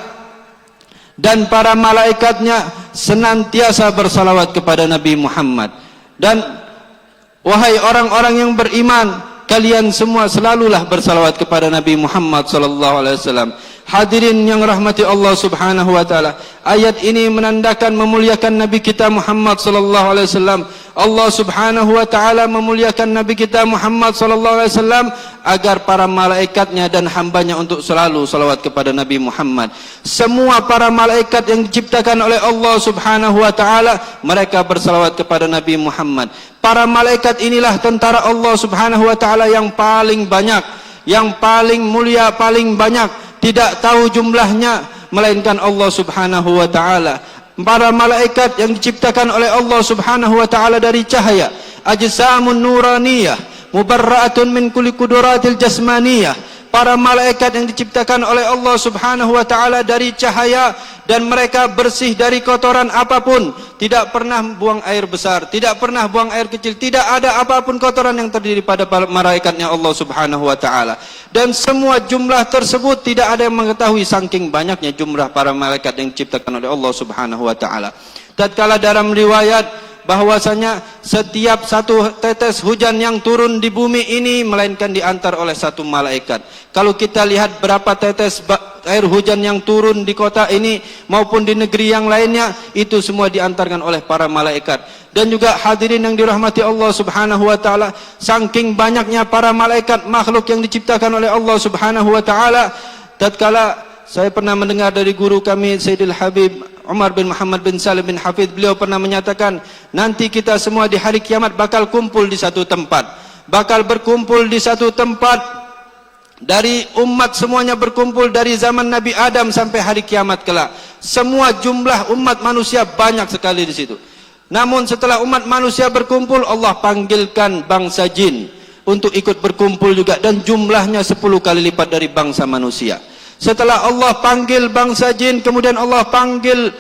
dan para malaikatnya senantiasa bersalawat kepada Nabi Muhammad. Dan wahai orang-orang yang beriman, kalian semua selalulah bersalawat kepada Nabi Muhammad sallallahu alaihi wasallam. Hadirin yang rahmati Allah Subhanahu wa taala, ayat ini menandakan memuliakan Nabi kita Muhammad sallallahu alaihi wasallam. Allah Subhanahu wa taala memuliakan Nabi kita Muhammad sallallahu alaihi wasallam agar para malaikatnya dan hambanya untuk selalu salawat kepada Nabi Muhammad. Semua para malaikat yang diciptakan oleh Allah Subhanahu wa taala, mereka bersalawat kepada Nabi Muhammad. Para malaikat inilah tentara Allah Subhanahu wa taala yang paling banyak, yang paling mulia, paling banyak. Tidak tahu jumlahnya melainkan Allah Subhanahu wa taala. Para malaikat yang diciptakan oleh Allah Subhanahu wa taala dari cahaya, ajsamun nuraniyah mubarra'atun min kulli quduratil jasmaniyah. Para malaikat yang diciptakan oleh Allah Subhanahu wa taala dari cahaya, dan mereka bersih dari kotoran apapun, tidak pernah buang air besar, tidak pernah buang air kecil, tidak ada apapun kotoran yang terdiri pada malaikatnya Allah Subhanahu wa taala. Dan semua jumlah tersebut tidak ada yang mengetahui saking banyaknya jumlah para malaikat yang diciptakan oleh Allah Subhanahu wa taala. Tatkala dalam riwayat bahwasanya setiap satu tetes hujan yang turun di bumi ini melainkan diantar oleh satu malaikat. Kalau kita lihat berapa tetes air hujan yang turun di kota ini maupun di negeri yang lainnya, itu semua diantarkan oleh para malaikat. Dan juga hadirin yang dirahmati Allah Subhanahu wa taala, saking banyaknya para malaikat makhluk yang diciptakan oleh Allah Subhanahu wa taala, tatkala saya pernah mendengar dari guru kami Sayyidil Habib Umar bin Muhammad bin Salim bin Hafidh, beliau pernah menyatakan, nanti kita semua di hari kiamat bakal kumpul di satu tempat, bakal berkumpul di satu tempat, dari umat semuanya berkumpul dari zaman Nabi Adam sampai hari kiamat kelak. Semua jumlah umat manusia banyak sekali di situ. Namun setelah umat manusia berkumpul, Allah panggilkan bangsa jin untuk ikut berkumpul juga, dan jumlahnya 10 kali lipat dari bangsa manusia. Setelah Allah panggil bangsa jin, kemudian Allah panggil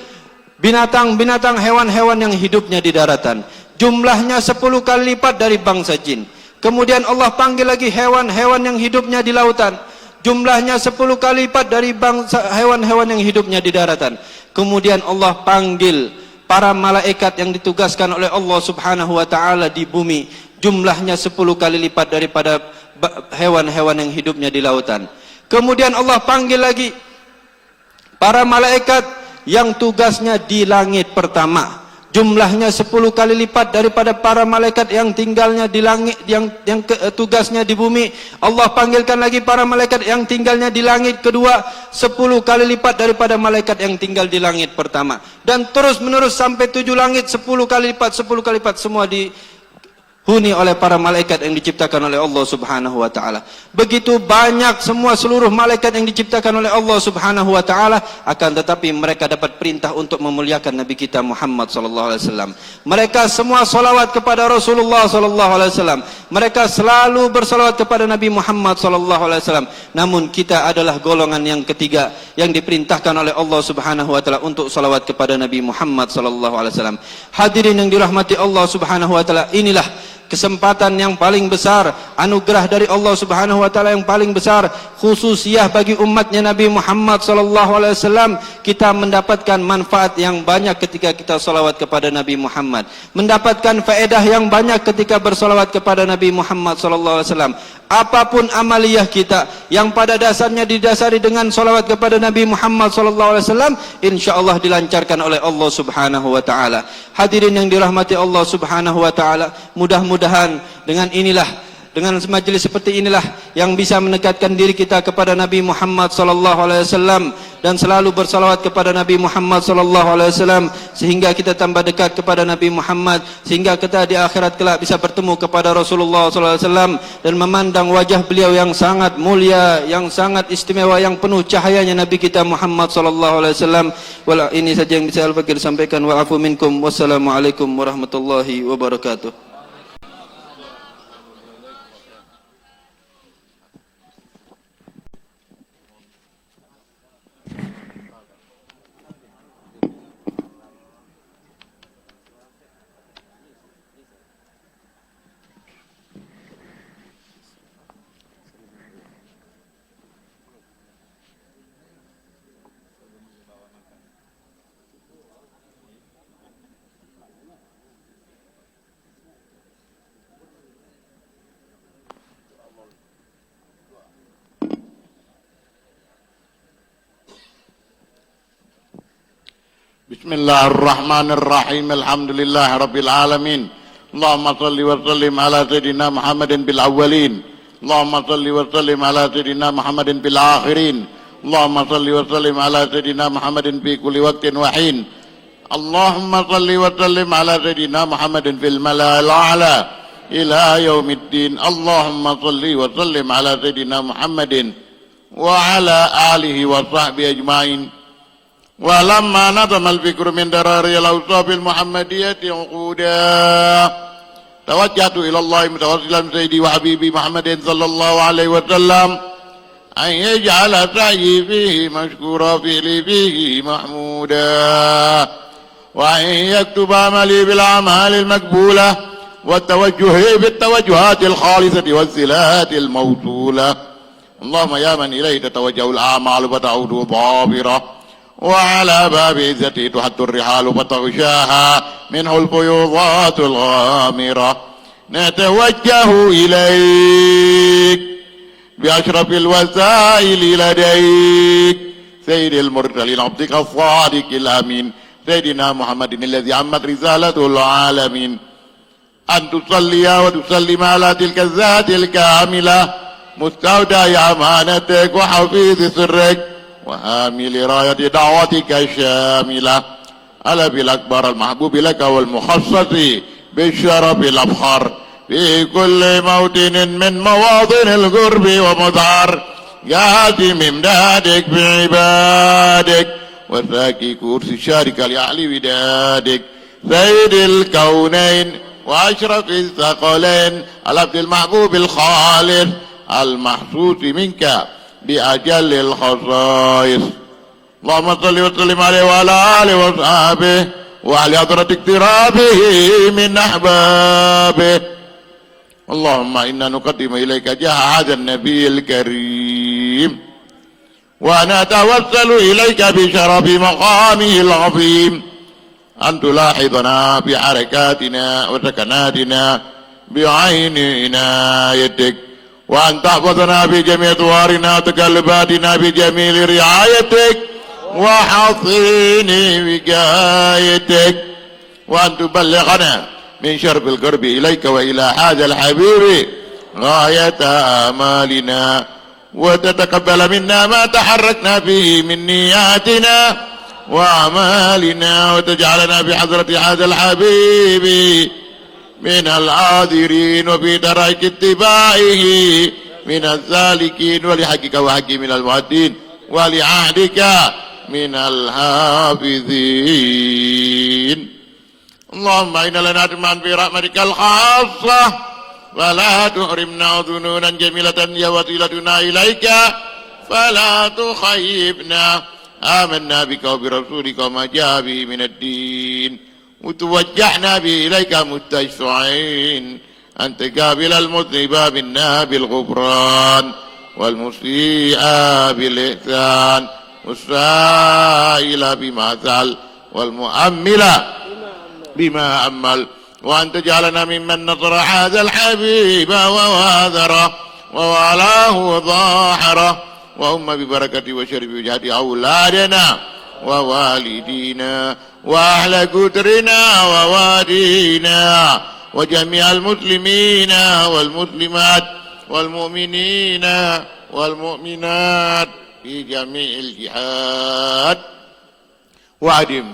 binatang-binatang, hewan-hewan yang hidupnya di daratan. Jumlahnya 10 kali lipat dari bangsa jin. Kemudian Allah panggil lagi hewan-hewan yang hidupnya di lautan. Jumlahnya 10 kali lipat dari bangsa hewan-hewan yang hidupnya di daratan. Kemudian Allah panggil para malaikat yang ditugaskan oleh Allah Subhanahu wa taala di bumi. Jumlahnya 10 kali lipat daripada hewan-hewan yang hidupnya di lautan. Kemudian Allah panggil lagi para malaikat yang tugasnya di langit pertama. Jumlahnya 10 kali lipat daripada para malaikat yang tinggalnya di langit, yang tugasnya di bumi. Allah panggilkan lagi para malaikat yang tinggalnya di langit kedua, 10 kali lipat daripada malaikat yang tinggal di langit pertama. Dan terus menerus sampai 7 langit, 10 kali lipat semua dihuni oleh para malaikat yang diciptakan oleh Allah Subhanahu wa taala. Begitu banyak semua seluruh malaikat yang diciptakan oleh Allah Subhanahu wa taala, akan tetapi mereka dapat perintah untuk memuliakan Nabi kita Muhammad sallallahu alaihi wasallam. Mereka semua salawat kepada Rasulullah sallallahu alaihi wasallam. Mereka selalu bersalawat kepada Nabi Muhammad sallallahu alaihi wasallam. Namun kita adalah golongan yang ketiga yang diperintahkan oleh Allah Subhanahu wa taala untuk salawat kepada Nabi Muhammad sallallahu alaihi wasallam. Hadirin yang dirahmati Allah Subhanahu wa taala, inilah kesempatan yang paling besar, anugerah dari Allah Subhanahu wa taala yang paling besar, khususiyah bagi umatnya Nabi Muhammad sallallahu alaihi wasallam. Kita mendapatkan manfaat yang banyak ketika kita salawat kepada Nabi Muhammad, mendapatkan faedah yang banyak ketika bersalawat kepada Nabi Muhammad sallallahu alaihi wasallam. Apapun amaliyah kita yang pada dasarnya didasari dengan salawat kepada Nabi Muhammad sallallahu alaihi wasallam, insyaallah dilancarkan oleh Allah Subhanahu wa taala. Hadirin yang dirahmati Allah Subhanahu wa taala, mudah-mudahan dengan majelis seperti inilah yang bisa mendekatkan diri kita kepada Nabi Muhammad sallallahu alaihi wasallam, dan selalu bersalawat kepada Nabi Muhammad sallallahu alaihi wasallam sehingga kita tambah dekat kepada Nabi Muhammad, sehingga kita di akhirat kelak bisa bertemu kepada Rasulullah sallallahu alaihi wasallam dan memandang wajah beliau yang sangat mulia, yang sangat istimewa, yang penuh cahayanya Nabi kita Muhammad sallallahu alaihi wasallam. Ini saja yang bisa Al-Fakir sampaikan. Wa'afu minkum. Wassalamualaikum warahmatullahi wabarakatuh. Bismillahirrahmanirrahim. Alhamdulillah rabbil alamin. Allahumma salli wa sallim ala sayyidina Muhammadin bil awwalin. Allahumma salli wa sallim ala sayyidina Muhammadin bil akhirin. Allahumma salli wa sallim ala sayyidina Muhammadin fi kulli waqtin wa hin. Allahumma salli wa sallim ala sayyidina Muhammadin fil mala'il a'la ila yaumiddin. Allahumma salli wa sallim ala sayyidina Muhammadin wa ala alihi wa sahbihi ajma'in. ولما نظم الفكر من دراري الأوصاف المحمدية عقودا توجهت إلى الله متوسلا سيدي وحبيبي محمد صلى الله عليه وسلم أن يجعل سعيي فيه مشكورا فعلي فيه محمودا وأن يكتب عملي بالأعمال المقبولة والتوجه بالتوجهات الخالصة والصلات الموصولة. اللهم يا من إليه تتوجه الأعمال فتعود ضابرة، وعلى باب عزته تحط الرحال فتغشاها منه الفيوضات الغامرة. نتوجه إليك بأشرف الوسائل لديك سيد المرسلين عبدك الصادق الأمين سيدنا محمد الذي عمت رسالته العالمين أن تصلي وتسلم على تلك الذات الكاملة مستودع أمانتك وحفيظ سرك وحامل راية دعوتك الشاملة على بالأكبر المحبوب لك والمخصص بالشرف الأبخر في كل موطن من مواطن القرب ومظهر جاتم امدادك بعبادك وساكي كرسي شارك لأعلي ودادك سيد الكونين وأشرف الثقلين العبد المحبوب الخالص المحسوس منك بأجل الخصائص اللهم صل وسلم عليه وعلى آله وصحبه وعلى حضرة اقترابه من أحبابه. اللهم إنا نقدم إليك جاه هذا النبي الكريم ونتوسل إليك بشرف مقامه العظيم أن تلاحظنا بحركاتنا وسكناتنا بعين عنايتك وأن تحفظنا بجميع طوارنا وتقلباتنا بجميل رعايتك وحصين وقايتك وأن تبلغنا من شرب القرب إليك وإلى هذا الحبيب غاية آمالنا وتتقبل منا ما تحركنا فيه من نياتنا وأعمالنا وتجعلنا بحضرة هذا الحبيب من العاذرين وفي ترك اتباعه من السالكين ولحقك وحق من المؤدين ولعهدك من الحافظين. اللهم إنا لنا طمعا في رحمتك الخاصة فلا تحرمنا ظنونا جميلة هي وسيلتنا إليك فلا تخيبنا. آمنا بك وبرسولك وما جاء به من الدين وتوجهنا به إليك متشفعين أن تقابل المذنب منا بالغفران والمسيء بالإحسان والسائل بما سأل والمؤمل بما أمل وأن تجعلنا ممن نصر هذا الحبيب وواذره ووالاه وظاهره ببركة وشرف وجهة أولادنا ووالدينا وأهل قدرنا ووالدينا وجميع المسلمين والمسلمات والمؤمنين والمؤمنات في جميع الجهات وعدم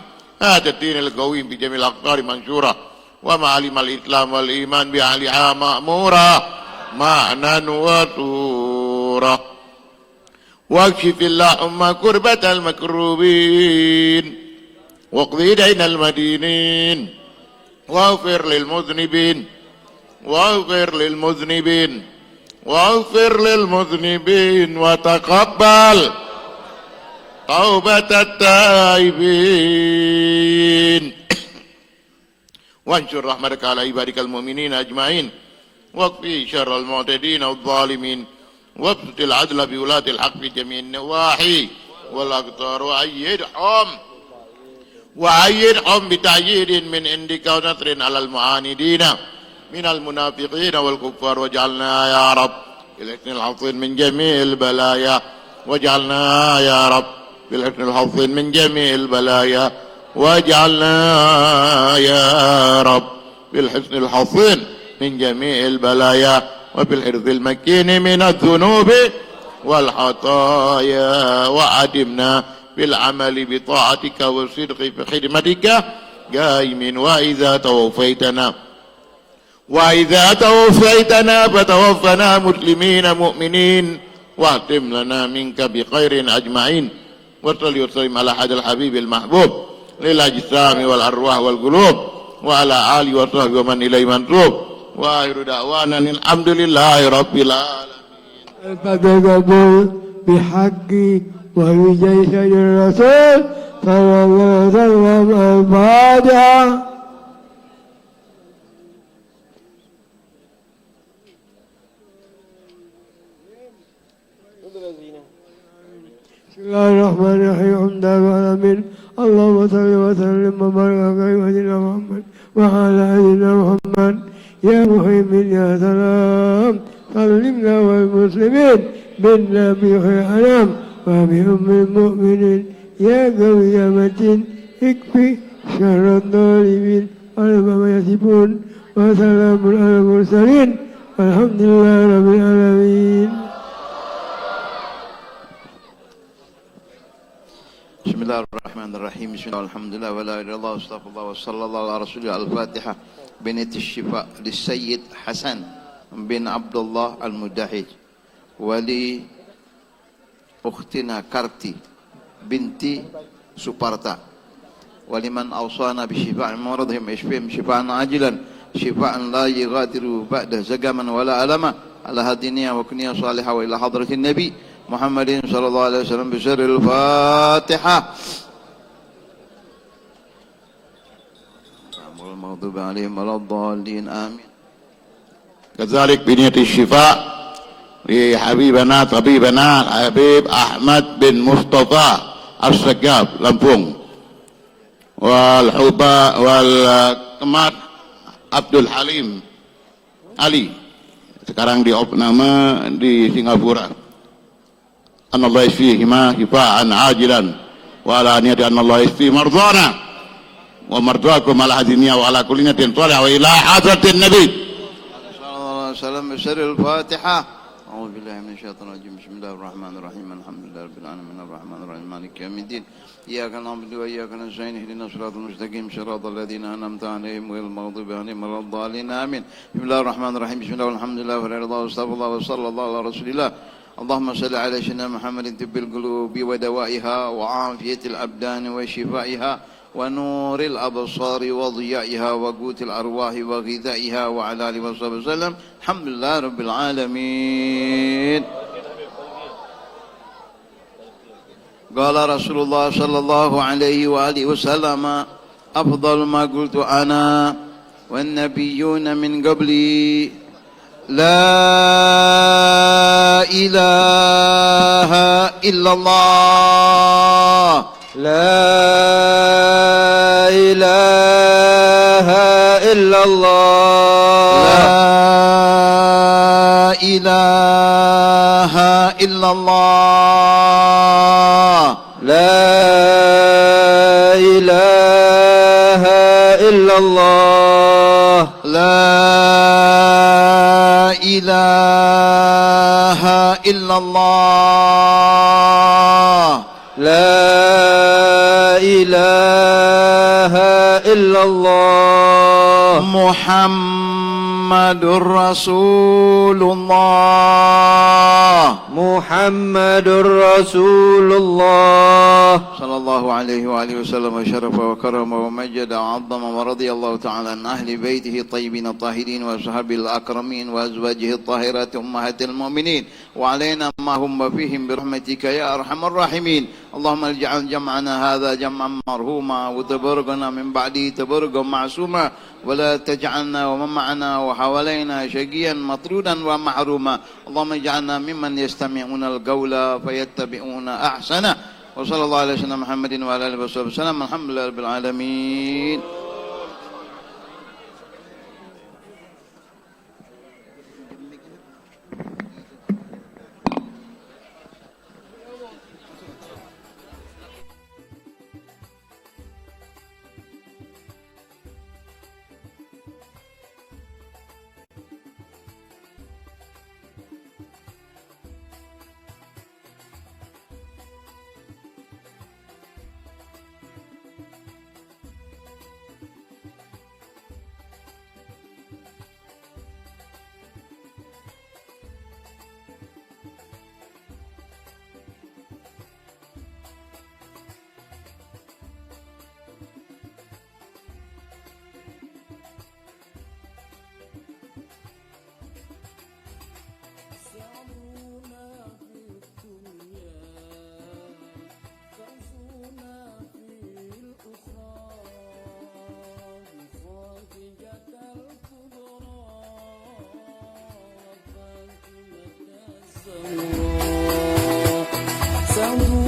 هذا الدين القويم بجميع الأقطار منشورة ومعالم الإسلام والإيمان بأهلها مأمورة معنى وصورة واكشف اللهم كربة المكروبين واقضي دين المدينين واغفر للمذنبين واغفر للمذنبين واغفر للمذنبين وتقبل توبة التائبين وانشر رحمتك على عبادك المؤمنين أجمعين واكفي شر المعتدين والظالمين وابسط العدل بولاة الحق في جميع النواحي والأقطار وأيدهم بتأييد من عندك ونصر على المعاندين من المنافقين والكفار واجعلنا يا رب بالحسن الحصين من جميع البلايا واجعلنا يا رب بالحسن الحصين من جميع البلايا واجعلنا يا رب بالحسن الحصين من جميع البلايا وبالحرز المكين من الذنوب والخطايا وأدمنا بالعمل بطاعتك والصدق في خدمتك قائم وإذا توفيتنا فتوفنا مسلمين مؤمنين واختم لنا منك بخير أجمعين وصل وسلم على هذا الحبيب المحبوب للأجسام والأرواح والقلوب وعلى آله وصحبه ومن إليه منسوب وآخر دعوانا الحمد لله رب العالمين. فبقبول بحقي وبجيش الرسول صلى الله عليه وسلم الفاتحة. بسم الله الرحمن الرحيم الحمد لله العالمين اللهم صل وسلم وبارك على سيدنا محمد وعلى سيدنا محمد يا محيي يا سلام سلمنا والمسلمين بالنبي خير أنام وبأم المؤمنين يا قوي يا متين اكفي شر الظالمين على ما يصفون وسلام على المرسلين والحمد لله رب العالمين. Bismillahirrahmanirrahim. Bismillahirrahmanirrahim. Wa la ilaha illallah astaghfirullah wa sallallahu ala rasulillah al-Fatihah. Binati Syifa li Sayyid Hasan bin Abdullah al-Mudahij wa li ukhtina Karti binti Suparta wa liman awsana bi shifa'in maradhim ishfihim shifa'an ajilan shifa'an la yughadiru ba'da zagaman wala alama ala hadiniya wa kunniya salihah wa ila hadratin nabi Muhammadin sallallahu alaihi wasallam bi sirril Fatihah. Wal maghdubi alaihim waladdallin amin. Kadzalik bi niyati syifa li habibana tabibana Habib Ahmad bin Mustafa As-Sagab Lampung wal huba wal Kemar Abdul Halim Ali sekarang di opname di Singapura. أن الله يشفيهما شفاء عاجلا وعلى نية أن الله يشفي مرضانا ومرضاكم على هذه النية وعلى كل نية صالحة وإلى حضرة النبي صلى الله عليه وسلم بسر الفاتحة. أعوذ بالله من الشيطان الرجيم. بسم الله الرحمن الرحيم. الحمد لله رب العالمين الرحمن الرحيم مالك يوم الدين إياك نعبد وإياك نستعين اهدنا الصراط المستقيم صراط الذين أنعمت عليهم غير المغضوب عليهم ولا الضالين آمين. بسم الله الرحمن الرحيم. بسم الله والحمد لله ولا إله إلا الله واستغفر الله وصلى الله على رسول الله. اللهم صل على سيدنا محمد طب القلوب ودوائها وعافية الأبدان وشفائها ونور الأبصار وضيائها وقوت الأرواح وغذائها وعلى آله وصحبه وسلم. الحمد لله رب العالمين. قال رسول الله صلى الله عليه وآله وسلم أفضل ما قلت أنا والنبيون من قبلي لا إله إلا الله لا إله إلا الله لا إله إلا الله لا إله إلا الله لا إله إلا الله لا إله إلا الله محمد رسول الله محمد رسول الله صلى الله عليه وآله وسلم وشرف وكرم ومجد وعظم ورضي الله تعالى عن أهل بيته الطيبين الطاهرين وصحبه الأكرمين وأزواجه الطاهرات أمهات المؤمنين وعلينا ما هم فيهم برحمتك يا أرحم الراحمين. اللهم اجعل جمعنا هذا جمعا مرحوما وتبرقنا من بعده تبرقا معصوما ولا تجعلنا ومن معنا وحوالينا شقيا مطرودا ومحروما. اللهم اجعلنا ممن يستمعون القول فيتبعون أحسنه. وصلى الله على سيدنا محمد وعلى آله وصحبه وسلم. الحمد لله رب العالمين. Sambung